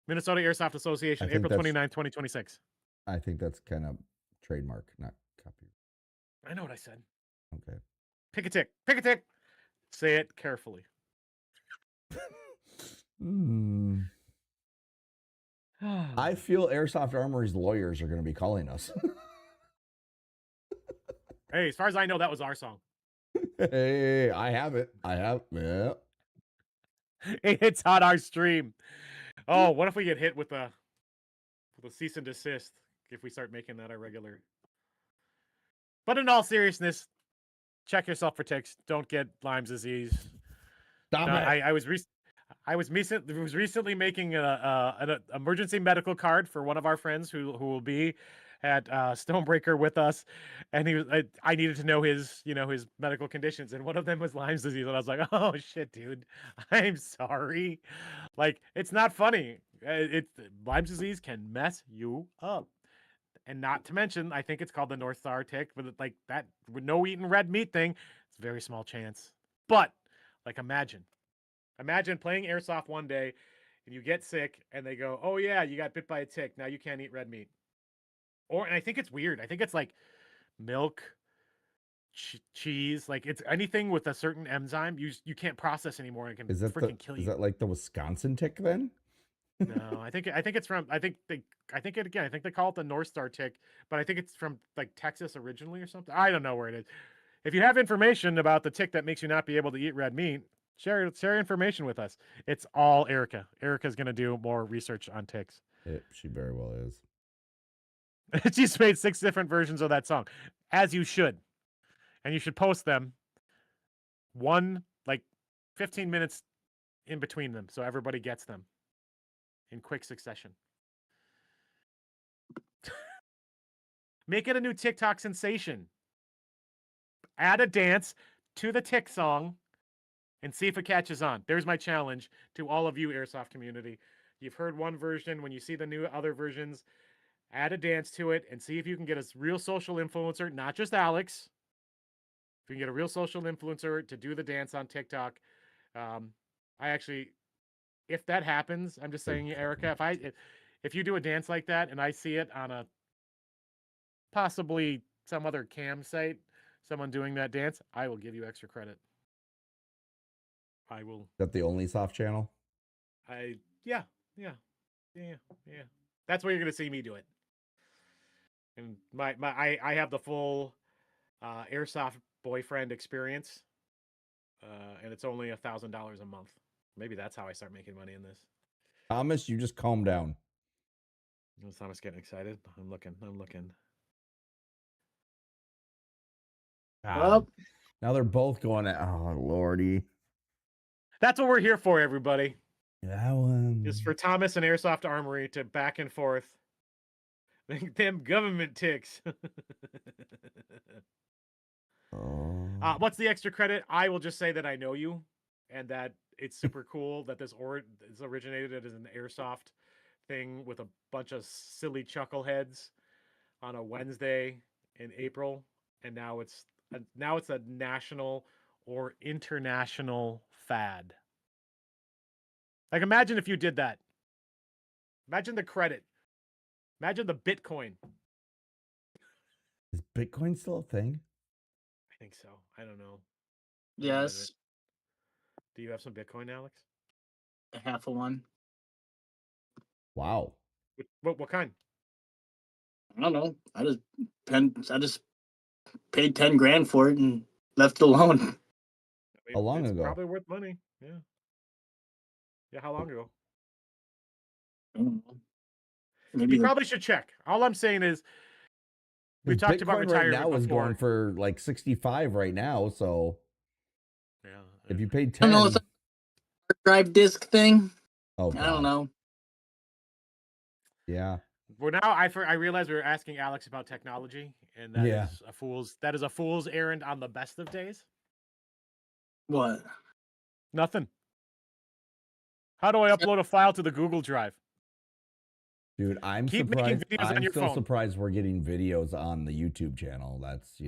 Minnesota Airsoft Association, April 29, 2026. I think that's kind of trademark, not copyright. I know what I said. Okay. Pick a tick. Say it carefully. I feel Airsoft Armory's lawyers are going to be calling us. Hey, as far as I know, that was our song. Hey, I have it. Yeah. It's on our stream. Oh, what if we get hit with a cease and desist if we start making that our regular? But in all seriousness, check yourself for ticks. Don't get Lyme's disease. Stop it. I was recently making an emergency medical card for one of our friends who will be at Stonebreaker with us, and I needed to know his medical conditions, and one of them was Lyme's disease, and I was like, oh shit, dude, I'm sorry. Like, it's not funny. Lyme's disease can mess you up. And not to mention, I think it's called the North Star tick, but like that with no eating red meat thing, it's a very small chance. But like, imagine playing Airsoft one day and you get sick and they go, oh yeah, you got bit by a tick. Now you can't eat red meat. And I think it's weird. I think it's like milk, cheese, like it's anything with a certain enzyme you can't process anymore and it can freaking kill you. Is that like the Wisconsin tick then? No, I think it's from I think they call it the North Star tick, but I think it's from like Texas originally or something. I don't know where it is. If you have information about the tick that makes you not be able to eat red meat, share information with us. It's all Erica. Erica's gonna do more research on ticks. She very well is. She's made 6 different versions of that song, as you should, and you should post them one like 15 minutes in between them so everybody gets them in quick succession. Make it a new TikTok sensation. Add a dance to the tick song and see if it catches on. There's my challenge to all of you Airsoft community. You've heard one version. When you see the new other versions, add a dance to it and see if you can get a real social influencer, not just Alex. If you can get a real social influencer to do the dance on TikTok. If that happens, I'm just saying, Erica, if you do a dance like that and I see it on a possibly some other cam site, someone doing that dance, I will give you extra credit. I will. Is that the only soft channel? Yeah. That's where you're gonna see me do it. And I have the full Airsoft boyfriend experience, and it's only $1,000 a month. Maybe that's how I start making money in this. Thomas, you just calm down. Is Thomas getting excited? I'm looking. Now they're both going at, oh lordy. That's what we're here for, everybody. That one. Just for Thomas and Airsoft Armory to back and forth. Them government ticks. What's the extra credit? I will just say that I know you and that it's super cool that this originated as an Airsoft thing with a bunch of silly chuckleheads on a Wednesday in April, and now it's a national or international fad. Like, imagine if you did that. Imagine the credit. Imagine the Bitcoin. Is Bitcoin still a thing? I think so. I don't know. Yes. Do you have some Bitcoin, Alex? Half of one. Wow. What kind? I don't know. I just paid 10 grand for it and left it alone. How long it's ago? Probably worth money. Yeah. Yeah. How long ago? I don't know. Maybe you probably should check. All I'm saying is, we talked Bitcoin about retirement right now is before. going for like 65 right now. So Yeah. if you paid I don't 10, know, it's like a drive disc thing. oh, I don't know. Yeah. Well, now I realize we were asking Alex about technology, and that is a fool's errand on the best of days. What? Nothing. How do I upload a file to the Google Drive? Dude, I'm Keep making surprised. videos on I'm your still phone. surprised we're getting videos on the YouTube channel. That's,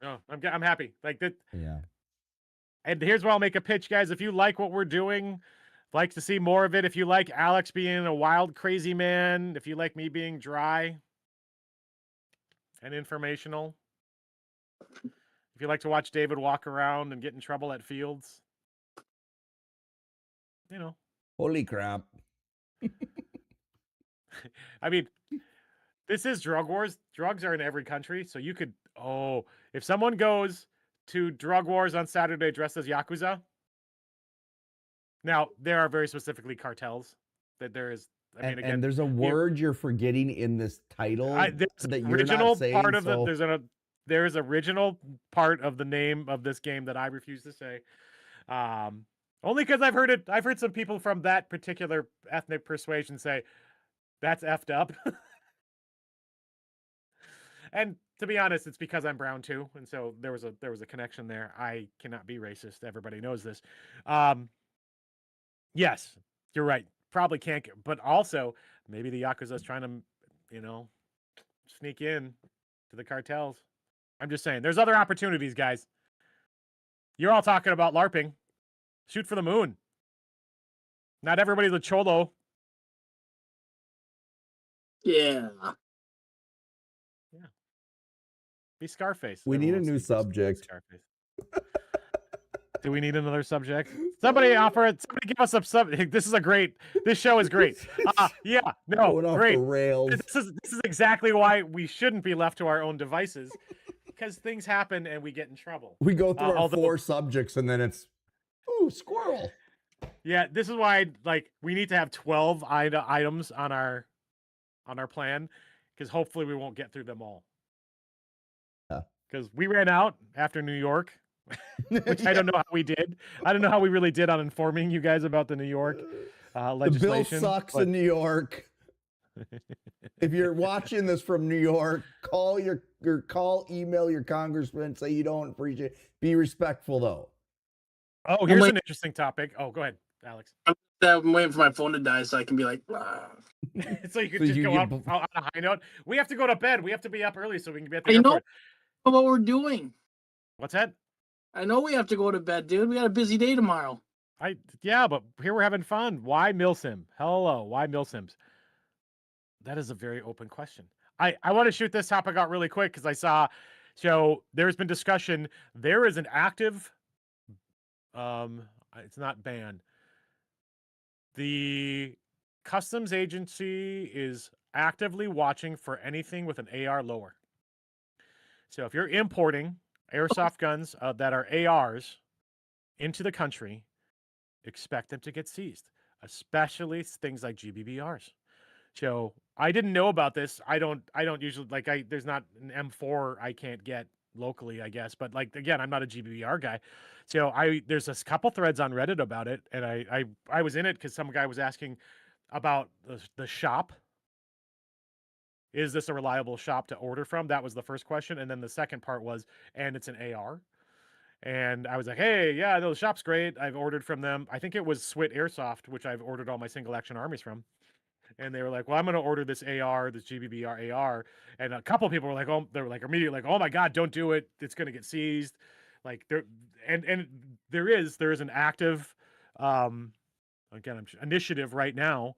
Oh, I'm happy. Like that. yeah. And here's where I'll make a pitch, guys. If you like what we're doing, like to see more of it. If you like Alex being a wild, crazy man, if you like me being dry and informational, if you like to watch David walk around and get in trouble at fields, Holy crap. I mean, this is drug wars. Drugs are in every country. So you could, if someone goes to drug wars on Saturday dressed as Yakuza, now there are very specifically cartels that there is. I mean, again, and there's a word you're forgetting in this title that you're original not saying. Part of there's original part of the name of this game that I refuse to say. Only because I've heard some people from that particular ethnic persuasion say that's effed up. And to be honest, it's because I'm brown too, and so there was a connection there. I cannot be racist. Everybody knows this. Yes, you're right. Probably can't, but also maybe the Yakuza is trying to, sneak in to the cartels. I'm just saying, there's other opportunities, guys. You're all talking about LARPing. Shoot for the moon. Not everybody's a cholo. Yeah. Yeah. Be Scarface. We need a new subject. Do we need another subject? Somebody offer it. Somebody give us a subject. This show is great. Yeah, no, Going off great. the rails. This is exactly why we shouldn't be left to our own devices, because things happen and we get in trouble. We go through our 4 subjects and then it's, ooh, squirrel. Yeah, this is why we need to have 12 items on our plan, because hopefully we won't get through them all. Because we ran out after New York. Which I don't know how we did. I don't know how we really did on informing you guys about the New York legislation. The bill sucks in New York. If you're watching this from New York, email your congressman, say you don't appreciate it. Be respectful though. Oh, here's an interesting topic. Oh, go ahead, Alex. I'm waiting for my phone to die so I can be like, so you could just go out on a high note. We have to go to bed. We have to be up early so we can be at the airport. I know what we're doing. What's that? I know we have to go to bed, dude. We got a busy day tomorrow. Yeah, but here we're having fun. Why milsims? Hello, why milsims? That is a very open question. I want to shoot this topic out really quick because I saw. So there's been discussion. There is an active. It's not ban. The customs agency is actively watching for anything with an AR lower. So if you're importing airsoft guns that are ARs into the country, expect them to get seized, especially things like GBBRs. So I didn't know about this. I don't usually there's not an M4 I can't get locally, I guess. But again, I'm not a GBBR guy. So there's a couple threads on Reddit about it. And I was in it because some guy was asking about the shop. Is this a reliable shop to order from? That was the first question. And then the second part was, and it's an AR. And I was like, hey, yeah, no, the shop's great. I've ordered from them. I think it was Swit Airsoft, which I've ordered all my single action armies from. And they were like, well, I'm going to order this AR, this GBBR AR. And a couple of people were like, oh, they were like immediately like, oh my God, don't do it. It's going to get seized. Like there is an active, initiative right now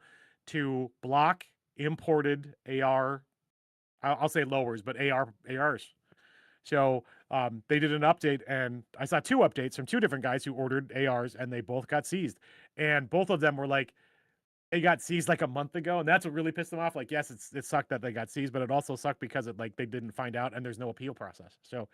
to block imported AR. I'll say lowers, but ARs. So they did an update, and I saw 2 updates from 2 different guys who ordered ARs, and they both got seized. And both of them were like, they got seized like a month ago, and that's what really pissed them off. Like, yes, it sucked that they got seized, but it also sucked because they didn't find out, and there's no appeal process. So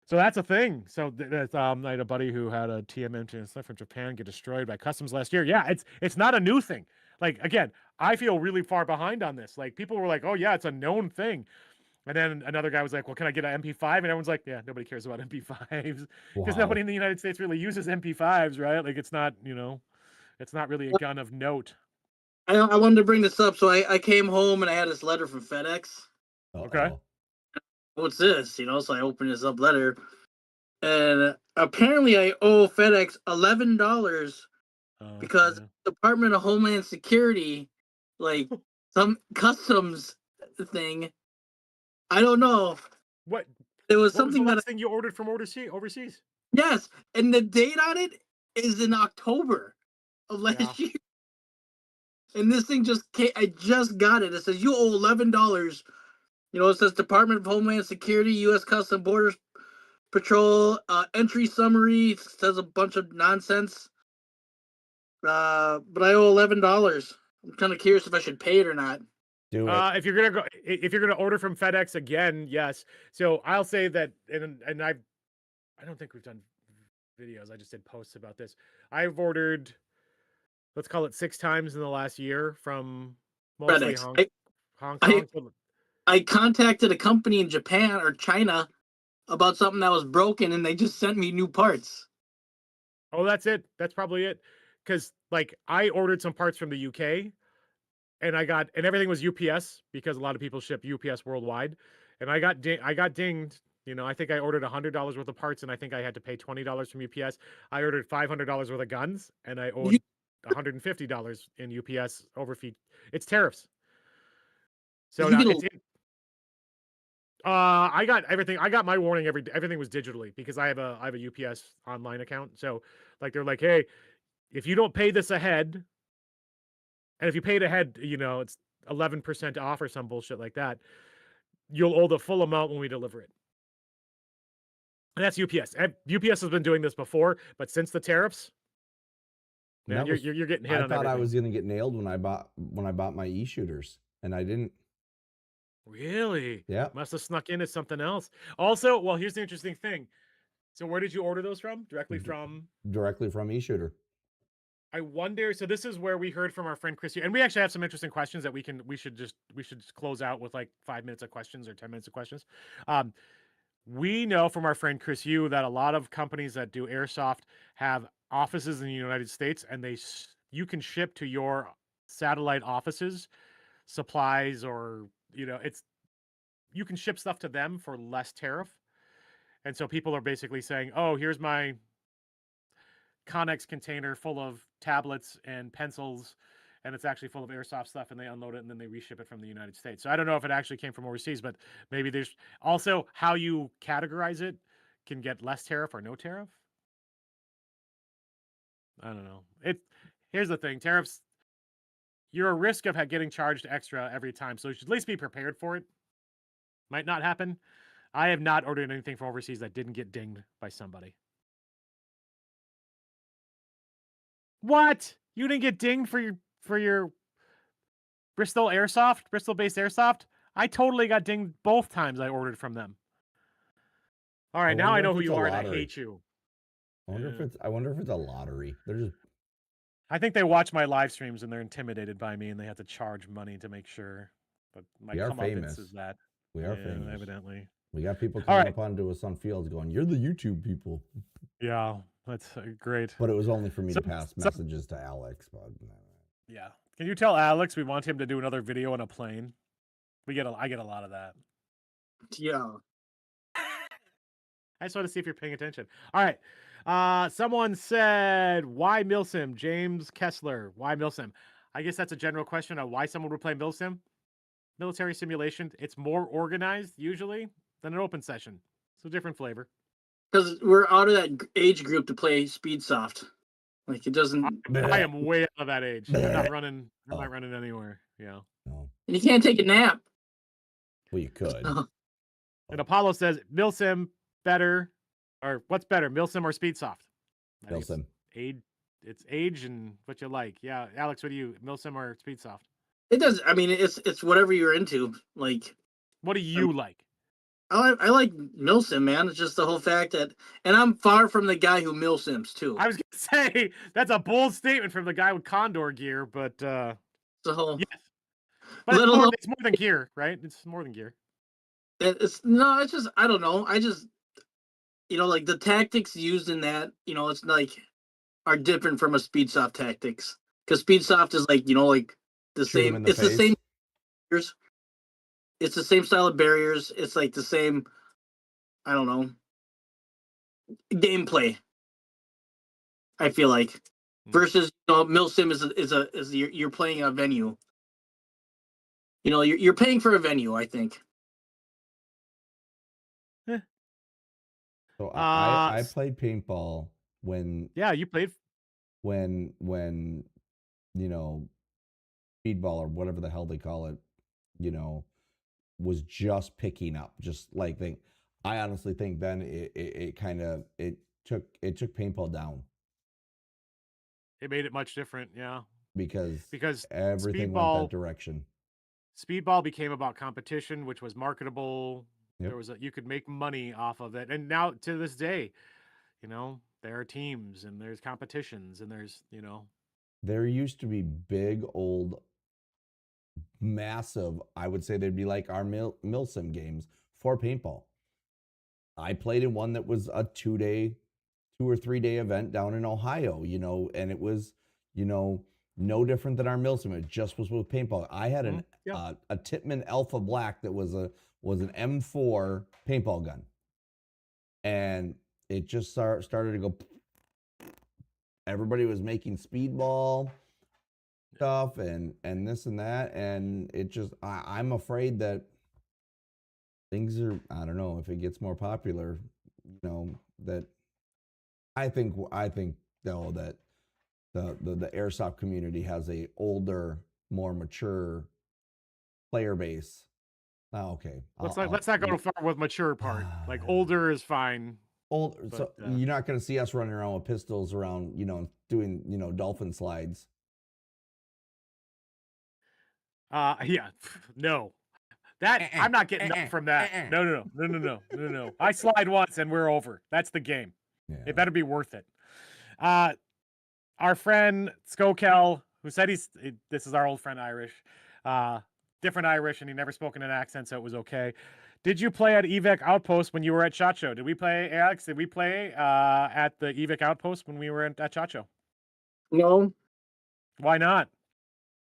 that's a thing. So I had a buddy who had a TMM from Japan get destroyed by customs last year. Yeah, it's not a new thing. like, again, I feel really far behind on this. Like, people were like, oh yeah, it's a known thing. And then another guy was like, well, can I get an MP5? And everyone's like, yeah, nobody cares about MP5s because nobody in the United States really uses MP5s, right? Like, it's not, it's not really a gun of note. I wanted to bring this up. So I came home and I had this letter from FedEx. Okay. What's this? So I opened this up letter, and apparently I owe FedEx $11 because Department of Homeland Security, like some customs thing. I don't know. What? There was What something was the last thing you ordered from overseas? Yes, and the date on it is in October of last year. And this thing just came. I just got it. It says you owe $11. It says Department of Homeland Security, U.S. Customs Borders Patrol, entry summary. It says a bunch of nonsense. But I owe $11. I'm kind of curious if I should pay it or not. Do it. If you're gonna order from FedEx again, yes. So I'll say that, and I don't think we've done videos. I just did posts about this. I've ordered, let's call it 6 times in the last year from mostly FedEx. Hong Kong. I contacted a company in Japan or China about something that was broken, and they just sent me new parts. Oh, that's it. That's probably it. Because like I ordered some parts from the UK, and everything was UPS because a lot of people ship UPS worldwide, and I got dinged. I think I ordered $100 worth of parts, and I think I had to pay $20 from UPS. I ordered $500 worth of guns, and I owed $150 in UPS overfee. It's tariffs. So now I got everything. I got my warning everything was digitally because I have a UPS online account. So like they're like, hey, if you don't pay this ahead, and if you pay it ahead, it's 11% off or some bullshit like that, you'll owe the full amount when we deliver it. And that's UPS. UPS has been doing this before, but since the tariffs, man, you're getting hit on everything. I thought I was going to get nailed when I bought my e-shooters, and I didn't. Really? Yeah. Must have snuck in as something else. Also, well, here's the interesting thing. So where did you order those from? Directly from e-shooter. I wonder. So this is where we heard from our friend Chris, and we actually have some interesting questions that we should just close out with like 5 minutes of questions or 10 minutes of questions. We know from our friend Chris Yu that a lot of companies that do airsoft have offices in the United States, and you can ship to your satellite offices supplies, or you can ship stuff to them for less tariff. And so people are basically saying, oh, here's my Connex container full of tablets and pencils, and it's actually full of airsoft stuff, and they unload it and then they reship it from the United States. So I don't know if it actually came from overseas, but maybe there's also how you categorize it can get less tariff or no tariff. I don't know. Here's the thing, tariffs, you're a risk of getting charged extra every time, so you should at least be prepared for it. Might not happen. I have not ordered anything from overseas that didn't get dinged by somebody. What? You didn't get dinged for your Bristol-based airsoft? I totally got dinged both times I ordered from them. All right, now I know who you are, and I hate you. I wonder if it's a lottery. They're just. I think they watch my live streams and they're intimidated by me, and they have to charge money to make sure. But my comeuppance is that we are famous. Evidently, we got people coming up onto us on fields going, "You're the YouTube people." Yeah, that's great. But it was only for me to pass messages to Alex. But yeah, can you tell Alex we want him to do another video on a plane? I get a lot of that. Yeah. I just want to see if you're paying attention. All right. Someone said, why Milsim? James Kessler, why Milsim? I guess that's a general question of why someone would play Milsim. Military simulation. It's more organized usually than an open session. It's a different flavor. Because we're out of that age group to play Speedsoft. Like it doesn't. I am way out of that age. I'm not running. I'm not running anywhere. Yeah. No. And you can't take a nap. Well, you could. And Apollo says Milsim better, or what's better, Milsim or Speedsoft? Milsim. It's age and what you like. Yeah, Alex, what do you, Milsim or Speedsoft? It does. I mean, it's whatever you're into. Like, what do you like? I like Milsim, man. It's just the whole fact that, and I'm far from the guy who Milsims too. I was gonna say that's a bold statement from the guy with Condor gear, but So yes, but it's more than gear, right? It's more than gear. It's just I don't know. I just like the tactics used in that, it's like are different from a Speedsoft tactics because Speedsoft is like like the same. It's the same. It's the same style of barriers. It's like the same. I don't know. Gameplay. I feel like versus Milsim is you're playing a venue. You're paying for a venue. I think. So I played paintball when you played when speedball or whatever the hell they call it, was just picking up. Just like I honestly think then it took paintball down. It made it much different, yeah. Because everything speedball, went that direction. Speedball became about competition, which was marketable. Yep. There was you could make money off of it, and now to this day, there are teams and there's competitions and there's There used to be big old massive, I would say they'd be like our Milsim games for paintball. I played in one that was a 2 or 3 day event down in Ohio, and it was, no different than our Milsim. It just was with paintball. I had a Tippmann Alpha Black that was an M4 paintball gun, and it just started to go. Everybody was making speedball stuff and this and that, and it just I'm afraid that things are, I don't know if it gets more popular, that I think though that the airsoft community has a older, more mature player base. Oh, okay. Let's not go far with mature part. Like older is fine. Old, so you're not going to see us running around with pistols around, doing, dolphin slides. Yeah, no, that I'm not getting up from that. No. I slide once and we're over. That's the game. Yeah. It better be worth it. Our friend Skokel, who said this is our old friend Irish, different Irish, and he never spoke in an accent, so it was okay. Did you play at EVIC Outpost when you were at SHOT Show? Did we play, Alex? Did we play at the EVIC Outpost when we were at SHOT Show? No. Why not?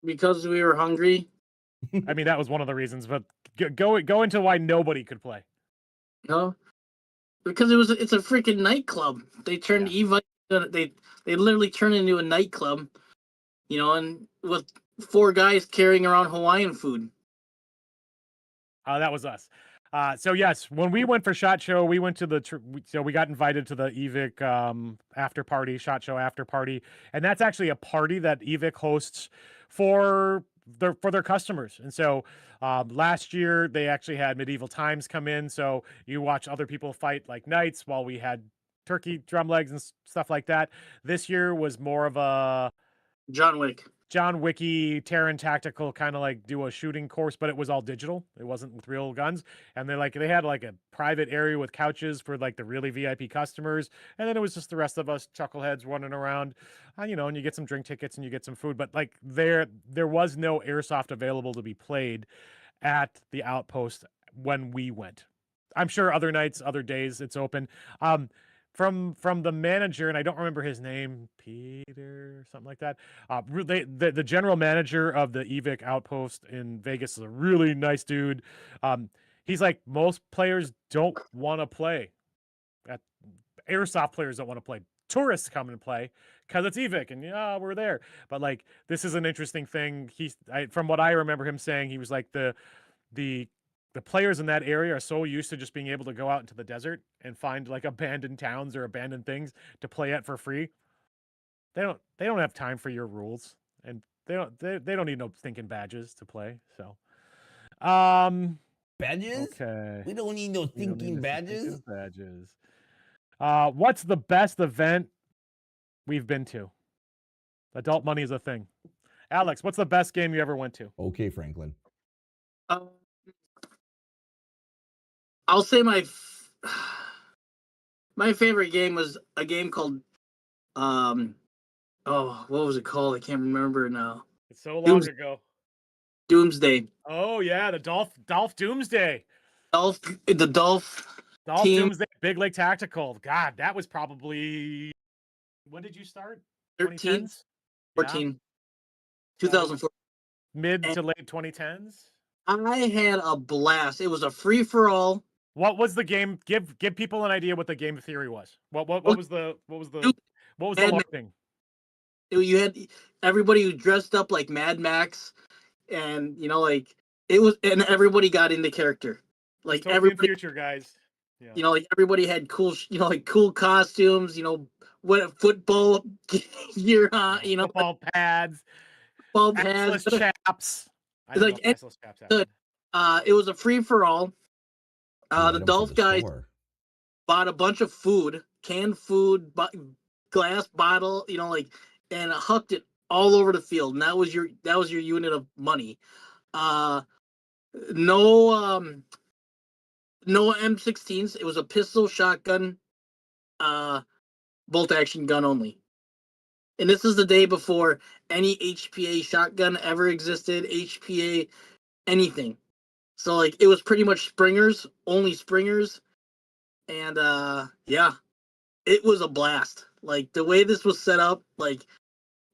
Because we were hungry. I mean, that was one of the reasons, but go into why nobody could play. No, because it's a freaking nightclub. They turned EVIC. They literally turned into a nightclub, and with 4 guys carrying around Hawaiian food. That was us. So yes, when we went for SHOT Show, we went to so we got invited to the EVIC after party, SHOT Show after party, and that's actually a party that EVIC hosts for their customers. And so last year they actually had Medieval Times come in, so you watch other people fight like knights while we had turkey drum legs and stuff like that. This year was more of a John Wicky, Terran tactical kind of like do a shooting course, but it was all digital. It wasn't with real guns. And they had like a private area with couches for like the really VIP customers. And then it was just the rest of us chuckleheads running around, and you get some drink tickets and you get some food. But like there was no airsoft available to be played at the Outpost when we went. I'm sure other nights, other days it's open. From the manager, and I don't remember his name, Peter, something like that. The general manager of the EVIC Outpost in Vegas is a really nice dude. He's like, most players don't want to play. Airsoft players don't want to play. Tourists come and play because it's EVIC, and we're there. But like, this is an interesting thing. From what I remember him saying, he was like the players in that area are so used to just being able to go out into the desert and find like abandoned towns or abandoned things to play at for free. They don't have time for your rules, and they don't need no stinking badges to play. So, badges? Okay. We don't need no stinking badges. What's the best event we've been to? Adult money is a thing. Alex, what's the best game you ever went to? Okay, Franklin. I'll say my favorite game was a game called what was it called? I can't remember now. It's so long ago. Doomsday. Oh yeah, the Dolph Doomsday. Dolph team. Doomsday, Big Lake Tactical. God, that was probably, when did you start? 13, 2010s? 14, Yeah. 2004. Mid to late 2010s. I had a blast. It was a free for all. What was the game? Give people an idea what the game theory was. What was the lore thing? You had everybody who dressed up like Mad Max, and like it was, and everybody got into character. Like everybody, future guys. Yeah. Like everybody had cool, like cool costumes. What football gear, football pads, football pads, chaps. I like chaps good. It was a free for all. The Dolph guys bought a bunch of food, canned food, glass bottle, and hucked it all over the field. And that was your unit of money. No M16s. It was a pistol, shotgun, bolt action gun only. And this is the day before any HPA shotgun ever existed, HPA anything. So like it was pretty much Springers, only Springers. And yeah, it was a blast. Like the way this was set up, like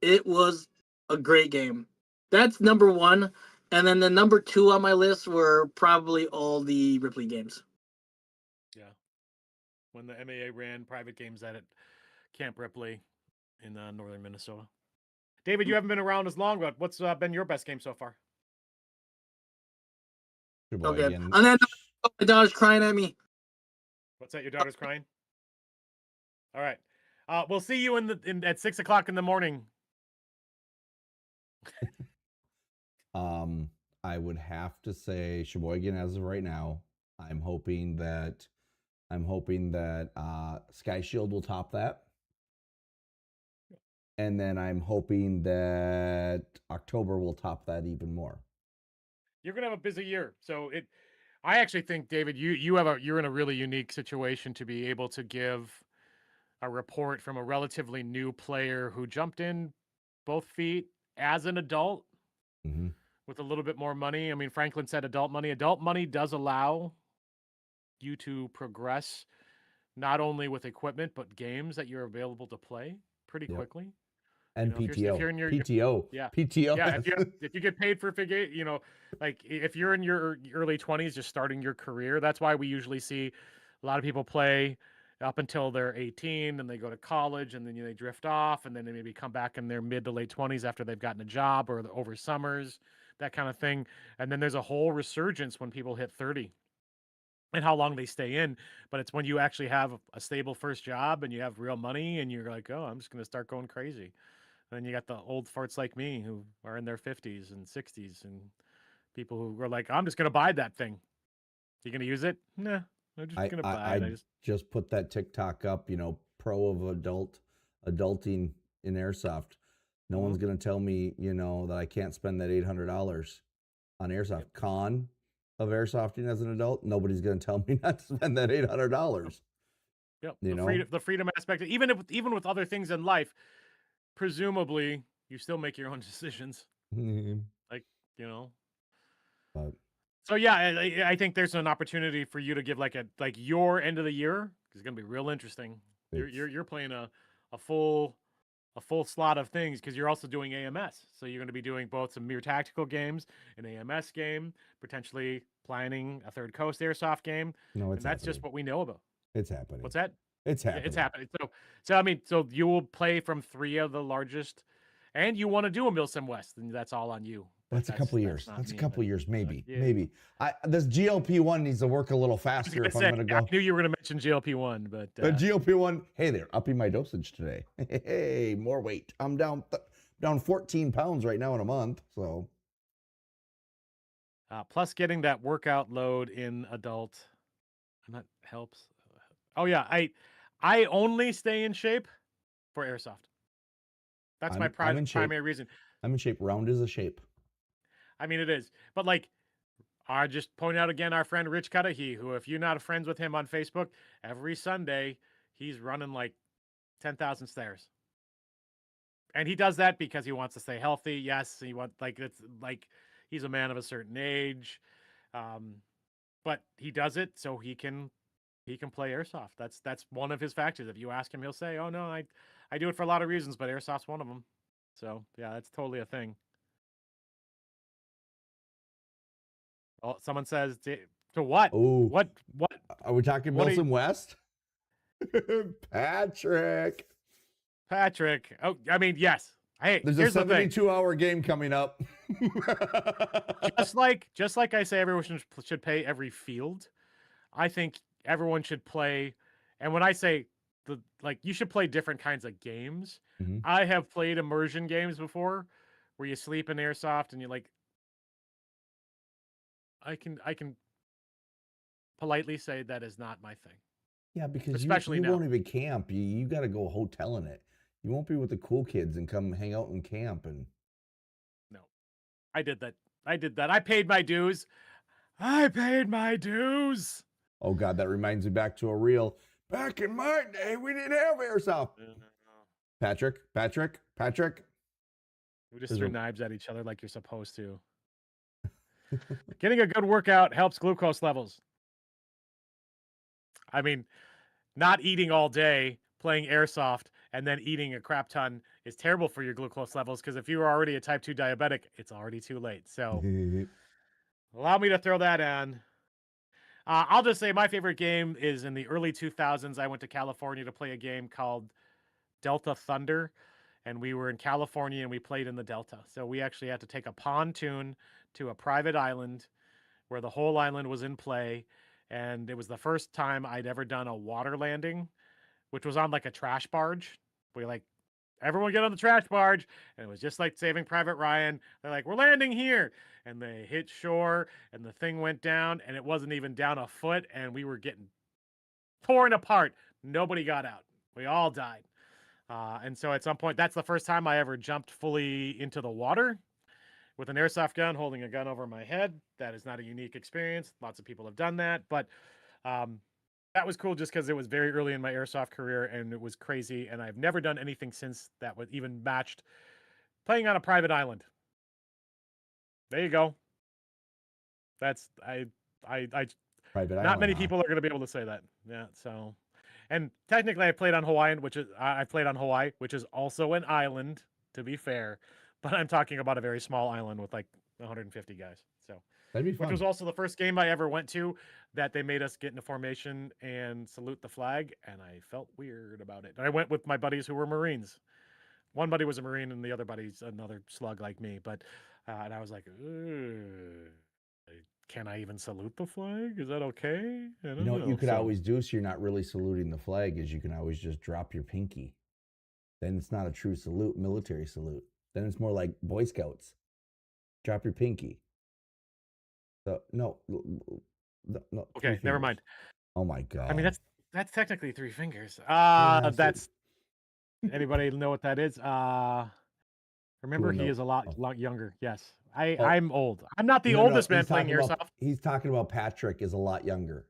it was a great game. That's number one. And then the number two on my list were probably all the Ripley games. Yeah. When the MAA ran private games at Camp Ripley in northern Minnesota. David, you haven't been around as long, but what's been your best game so far? Okay. And then my daughter's crying at me. What's that? Your daughter's crying? All right. We'll see you at 6 o'clock in the morning. I would have to say Sheboygan as of right now. I'm hoping that Sky Shield will top that. And then I'm hoping that October will top that even more. You're gonna have a busy year. So I actually think, David, you're in a really unique situation to be able to give a report from a relatively new player who jumped in both feet as an adult with a little bit more money. I mean, Franklin said adult money. Adult money does allow you to progress not only with equipment, but games that you're available to play pretty quickly. And PTO. PTO. Yeah. PTO. Yeah. If you get paid for figure, like if you're in your early 20s, just starting your career, that's why we usually see a lot of people play up until they're 18 and they go to college and then they drift off and then they maybe come back in their mid to late 20s after they've gotten a job or over summers, that kind of thing. And then there's a whole resurgence when people hit 30 and how long they stay in. But it's when you actually have a stable first job and you have real money and you're like, oh, I'm just going to start going crazy. And then you got the old farts like me who are in their 50s and 60s and people who are like, I'm just going to buy that thing. You going to use it? Nah, I'm just going to buy it. I just put that TikTok up, pro of adulting in Airsoft. No one's going to tell me, that I can't spend that $800 on Airsoft. Yep. Con of Airsofting as an adult, nobody's going to tell me not to spend that $800. Yep. The freedom aspect, even with other things in life, presumably you still make your own decisions. Like, But. So yeah, I think there's an opportunity for you to give like your end of the year. It's going to be real interesting. You're playing a full slot of things because you're also doing AMS. So you're going to be doing both some mere tactical games, an AMS game, potentially planning a Third Coast Airsoft game. No, it's that's just what we know about. It's happening. What's that? It's happening. It's happening. So I mean, so you will play from 3 of the largest, and you want to do a Milsim West, and that's all on you. That's a couple years. That's a couple years, maybe. Maybe. This GLP-1 needs to work a little faster if I'm going to go. I knew you were going to mention GLP-1, but the GLP-1. Hey, they're upping my dosage today. Hey, more weight. I'm down 14 pounds right now in a month. So. Plus, getting that workout load in adult, and that helps. Oh yeah, I only stay in shape for Airsoft. That's my primary reason. I'm in shape. Round is a shape. I mean, it is. But like, I just point out again our friend Rich Cudahy, who, if you're not friends with him on Facebook, every Sunday he's running like 10,000 stairs. And he does that because he wants to stay healthy. Yes, he wants it's like he's a man of a certain age, but he does it so he can play airsoft. That's one of his factors. If you ask him, he'll say, "Oh no, I do it for a lot of reasons, but airsoft's one of them." So yeah, that's totally a thing. Oh, someone says to what? Ooh. What? Are we talking Wilson West? Patrick. Oh, I mean, yes. Hey, there's a 72-hour game coming up. just like I say, everyone should pay every field. I think everyone should play, and when I say you should play different kinds of games. Mm-hmm. I have played immersion games before, where you sleep in airsoft and you I can politely say that is not my thing. Yeah, because especially you now. won't even camp. You got to go hotel in it. You won't be with the cool kids and come hang out in camp. And no, I did that. I paid my dues. Oh God, that reminds me back to a reel. Back in my day, we didn't have airsoft. Patrick. We just threw knives at each other like you're supposed to. Getting a good workout helps glucose levels. I mean, not eating all day, playing airsoft, and then eating a crap ton is terrible for your glucose levels, because if you are already a type 2 diabetic, it's already too late. So allow me to throw that on. I'll just say my favorite game is in the early 2000s. I went to California to play a game called Delta Thunder, and we were in California and we played in the Delta. So we actually had to take a pontoon to a private island where the whole island was in play. And it was the first time I'd ever done a water landing, which was on like a trash barge. We everyone get on the trash barge. And it was just like Saving Private Ryan. They're like, we're landing here. And they hit shore and the thing went down and it wasn't even down a foot. And we were getting torn apart. Nobody got out. We all died. And so at some point, that's the first time I ever jumped fully into the water with an airsoft gun, holding a gun over my head. That is not a unique experience. Lots of people have done that. But that was cool just because it was very early in my airsoft career and it was crazy. And I've never done anything since that was even matched playing on a private island. There you go. That's private not island, many people are going to be able to say that. Yeah. So, and technically I played on Hawaii, which is also an island, to be fair, but I'm talking about a very small island with like 150 guys. So that'd be fun. Which was also the first game I ever went to that they made us get into formation and salute the flag, and I felt weird about it. And I went with my buddies who were Marines. One buddy was a Marine, and the other buddy's another slug like me. But and I was like, can I even salute the flag? Is that okay? I don't know. What you could always do, so you're not really saluting the flag, is you can always just drop your pinky. Then it's not a true salute, military salute. Then it's more like Boy Scouts. Drop your pinky. So no. Okay, never mind. Oh my God. I mean, that's technically 3 fingers. That's anybody know what that is? Remember, he is a lot younger. Yes, I'm old. I'm not the oldest man playing airsoft. He's talking about Patrick is a lot younger.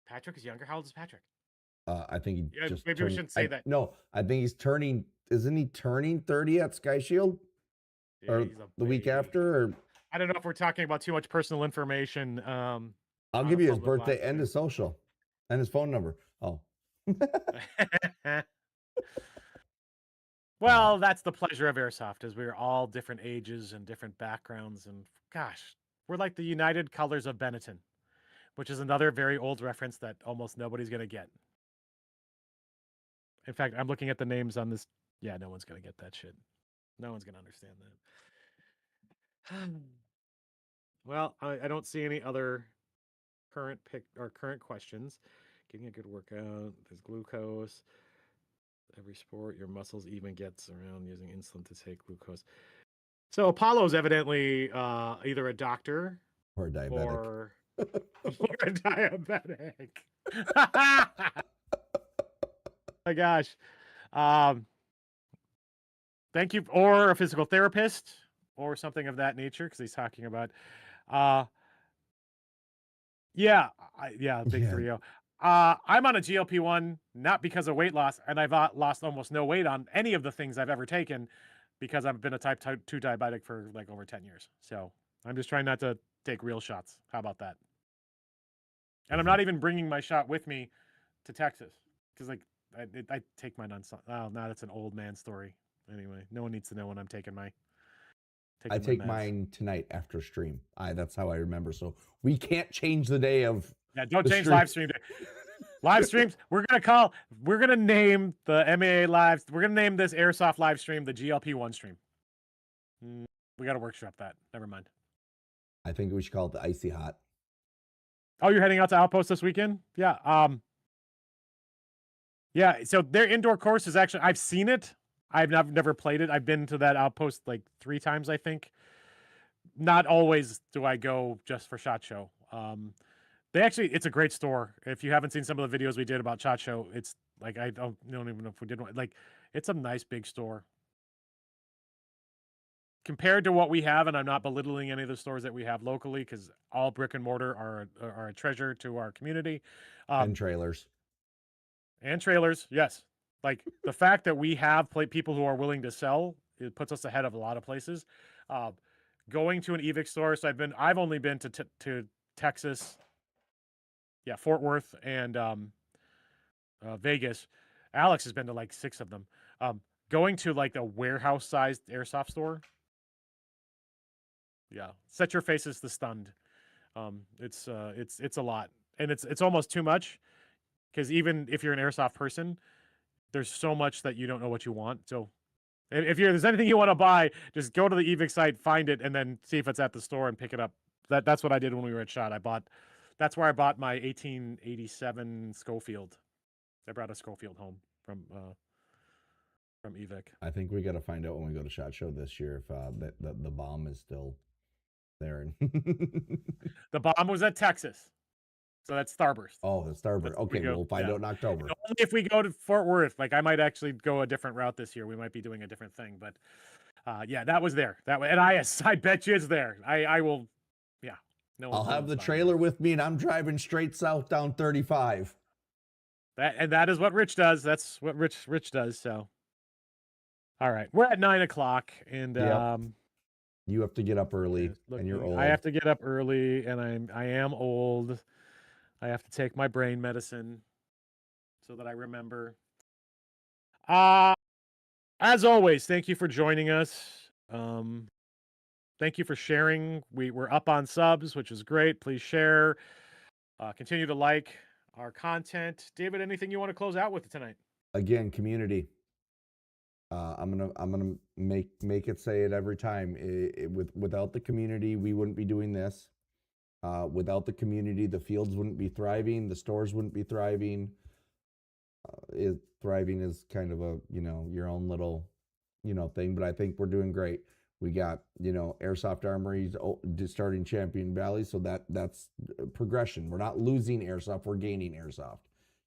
Patrick is younger. How old is Patrick? I think he just maybe we shouldn't say that. No, I think he's turning. Isn't he turning 30 at Sky Shield? Yeah, or the week after? Or I don't know if we're talking about too much personal information. I'll give you his birthday and his social and his phone number. Oh. Well, that's the pleasure of airsoft, is we're all different ages and different backgrounds, and gosh, we're like the United Colors of Benetton, which is another very old reference that almost nobody's going to get. In fact, I'm looking at the names on this. Yeah, no one's going to get that shit. No one's going to understand that. Well, I don't see any other current questions. Getting a good workout. There's glucose. Every sport, your muscles even gets around using insulin to take glucose. So Apollo's evidently either a doctor or a diabetic. Or a diabetic. My gosh. Thank you. Or a physical therapist or something of that nature, because he's talking about big 3-0. I'm on a GLP-1 not because of weight loss, and I've lost almost no weight on any of the things I've ever taken because I've been a type 2 diabetic for like over 10 years. So I'm just trying not to take real shots. How about that? And I'm not even bringing my shot with me to Texas because like I take mine on. Oh, now that's an old man story. Anyway, no one needs to know when I'm taking my. I take mine tonight after stream. That's how I remember. So we can't change the day of. Yeah, don't change live stream day. Live streams. We're gonna name the MAA lives. We're gonna name this Airsoft live stream the GLP-1 stream. We got to workshop that. Never mind. I think we should call it the Icy Hot. Oh, you're heading out to Outpost this weekend? Yeah. Yeah. So their indoor course is actually, I've seen it. I've never played it. I've been to that Outpost like 3 times, I think. Not always do I go just for SHOT Show. It's a great store. If you haven't seen some of the videos we did about SHOT Show, it's like, I don't even know if we did one. Like, it's a nice big store. Compared to what we have, and I'm not belittling any of the stores that we have locally, because all brick and mortar are a treasure to our community. And trailers. And trailers, yes. Like the fact that we have people who are willing to sell, it puts us ahead of a lot of places. Going to an EVIC store, so I've only been to Texas, Fort Worth, and Vegas. Alex has been to like 6 of them. Going to like a warehouse-sized airsoft store. Yeah, set your faces to stunned. It's a lot, and it's almost too much, because even if you're an airsoft person, there's so much that you don't know what you want. So if there's anything you want to buy, just go to the EVIC site, find it, and then see if it's at the store and pick it up. That's what I did when we were at SHOT. That's where I bought my 1887 Schofield. I brought a Schofield home from EVIC. I think we got to find out when we go to SHOT Show this year if the bomb is still there. The bomb was at Texas. So that's Starburst. Oh, that's Starburst. Okay, we'll find out in October. Only if we go to Fort Worth. Like, I might actually go a different route this year. We might be doing a different thing. But that was there. And I bet you it's there. I will. Yeah. No. I'll have the trailer with me, and I'm driving straight south down 35. That is what Rich does. That's what Rich does. So. All right, we're at 9 o'clock, and you have to get up early, and you're old. I have to get up early, and I am old. I have to take my brain medicine so that I remember. As always, thank you for joining us. Thank you for sharing. We're up on subs, which is great. Please share. Continue to like our content. David, anything you want to close out with tonight? Again, community. I'm gonna make it say it every time. Without the community, we wouldn't be doing this. Without the community, the fields wouldn't be thriving. The stores wouldn't be thriving. Thriving is kind of a your own little thing, but I think we're doing great. We got Airsoft Armories starting Champion Valley, so that's progression. We're not losing Airsoft, we're gaining Airsoft.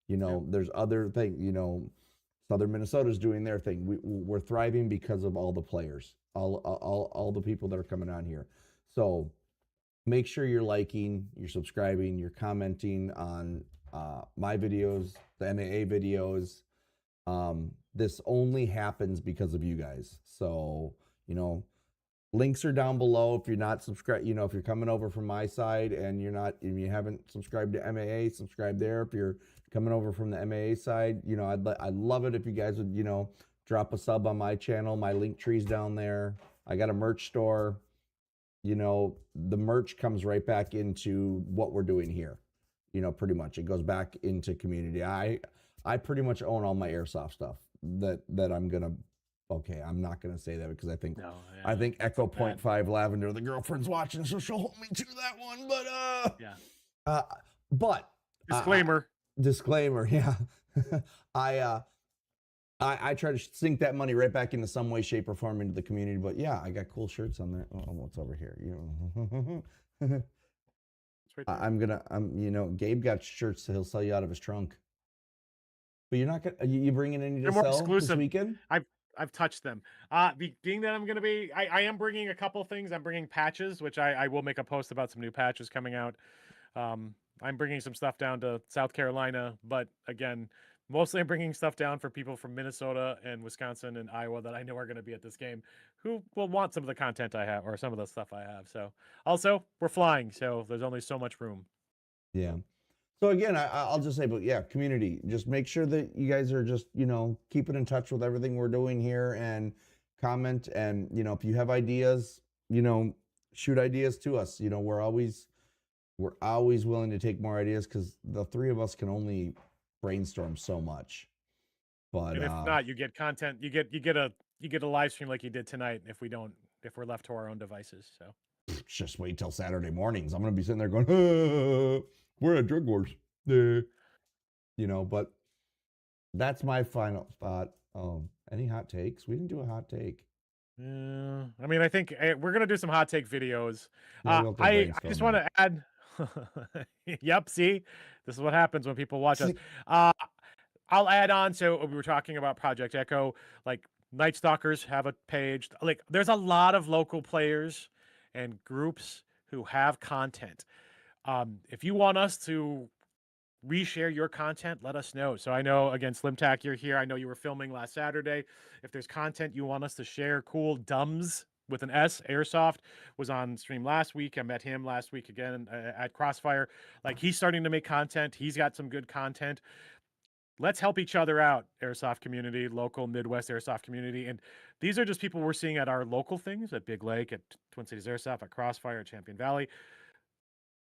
There's other things. Southern Minnesota's doing their thing. We're thriving because of all the players, all the people that are coming on here. So make sure you're liking, you're subscribing, you're commenting on my videos, the MAA videos. This only happens because of you guys. So, links are down below. If you're not subscribed, if you're coming over from my side and you haven't subscribed to MAA, subscribe there. If you're coming over from the MAA side, I'd love it if you guys would, drop a sub on my channel. My link tree's down there. I got a merch store. The merch comes right back into what we're doing here. Pretty much it goes back into community. I pretty much own all my Airsoft stuff that I'm gonna. Okay, I'm not gonna say that because I think Echo 0.5 Lavender, the girlfriend's watching, so she'll hold me to that one. But disclaimer, yeah. I try to sink that money right back into some way, shape, or form into the community. But yeah, I got cool shirts on there. Oh, what's over here? Gabe got shirts that he'll sell you out of his trunk. But you're not gonna. You bringing any to sell exclusive this weekend? I've touched them. Being that I'm going to be, I am bringing a couple things. I'm bringing patches, which I will make a post about some new patches coming out. I'm bringing some stuff down to South Carolina, but again, mostly I'm bringing stuff down for people from Minnesota and Wisconsin and Iowa that I know are going to be at this game, who will want some of the content I have or some of the stuff I have. So also we're flying, so there's only so much room. Yeah. So again, I'll just say, but yeah, community, just make sure that you guys are just, keeping in touch with everything we're doing here and comment. And, if you have ideas, shoot ideas to us. We're always willing to take more ideas because the three of us can only brainstorm so much. But and if not, you get content, you get a live stream like you did tonight if we're left to our own devices. So just wait till Saturday mornings. I'm gonna be sitting there going, we're at Drug Wars. But that's my final thought. Any hot takes? We didn't do a hot take. I mean, I think we're gonna do some hot take videos. Yeah, I just want to add. Yep. See, this is what happens when people watch us. I'll add on. So we were talking about Project Echo. Like Night Stalkers have a page. Like there's a lot of local players and groups who have content. If you want us to reshare your content, let us know. So I know, again, SlimTack, you're here. I know you were filming last Saturday. If there's content you want us to share, cool. Dumbs with an S, Airsoft, was on stream last week. I met him last week again at Crossfire. Like, he's starting to make content. He's got some good content. Let's help each other out, Airsoft community, local Midwest Airsoft community. And these are just people we're seeing at our local things, at Big Lake, at Twin Cities Airsoft, at Crossfire, at Champion Valley.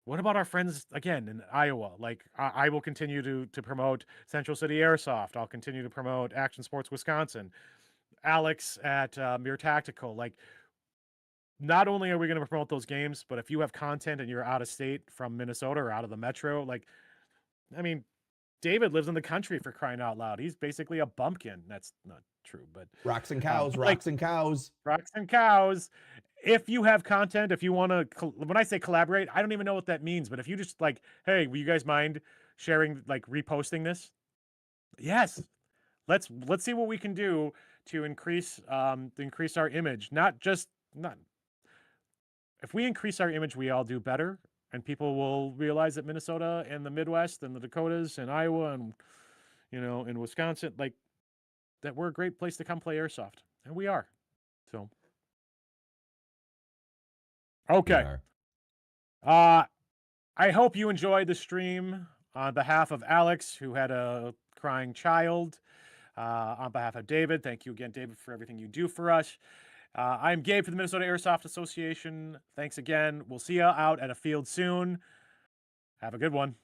What about our friends, again, in Iowa? Like, I will continue to promote Central City Airsoft. I'll continue to promote Action Sports Wisconsin. Alex at Mere Tactical. Like, not only are we going to promote those games, but if you have content and you're out of state from Minnesota or out of the metro, like, I mean, David lives in the country, for crying out loud. He's basically a bumpkin. That's not true, but rocks and cows, rocks and cows. If you have content, if you want to, when I say collaborate, I don't even know what that means, but if you just like, hey, will you guys mind sharing, like reposting this? Yes. Let's see what we can do to increase our image. If we increase our image, we all do better, and people will realize that Minnesota and the Midwest and the Dakotas and Iowa and, in Wisconsin, like, that we're a great place to come play Airsoft. And we are. So. Okay. I hope you enjoyed the stream. On behalf of Alex, who had a crying child, on behalf of David, thank you again, David, for everything you do for us. I'm Gabe for the Minnesota Airsoft Association. Thanks again. We'll see you out at a field soon. Have a good one.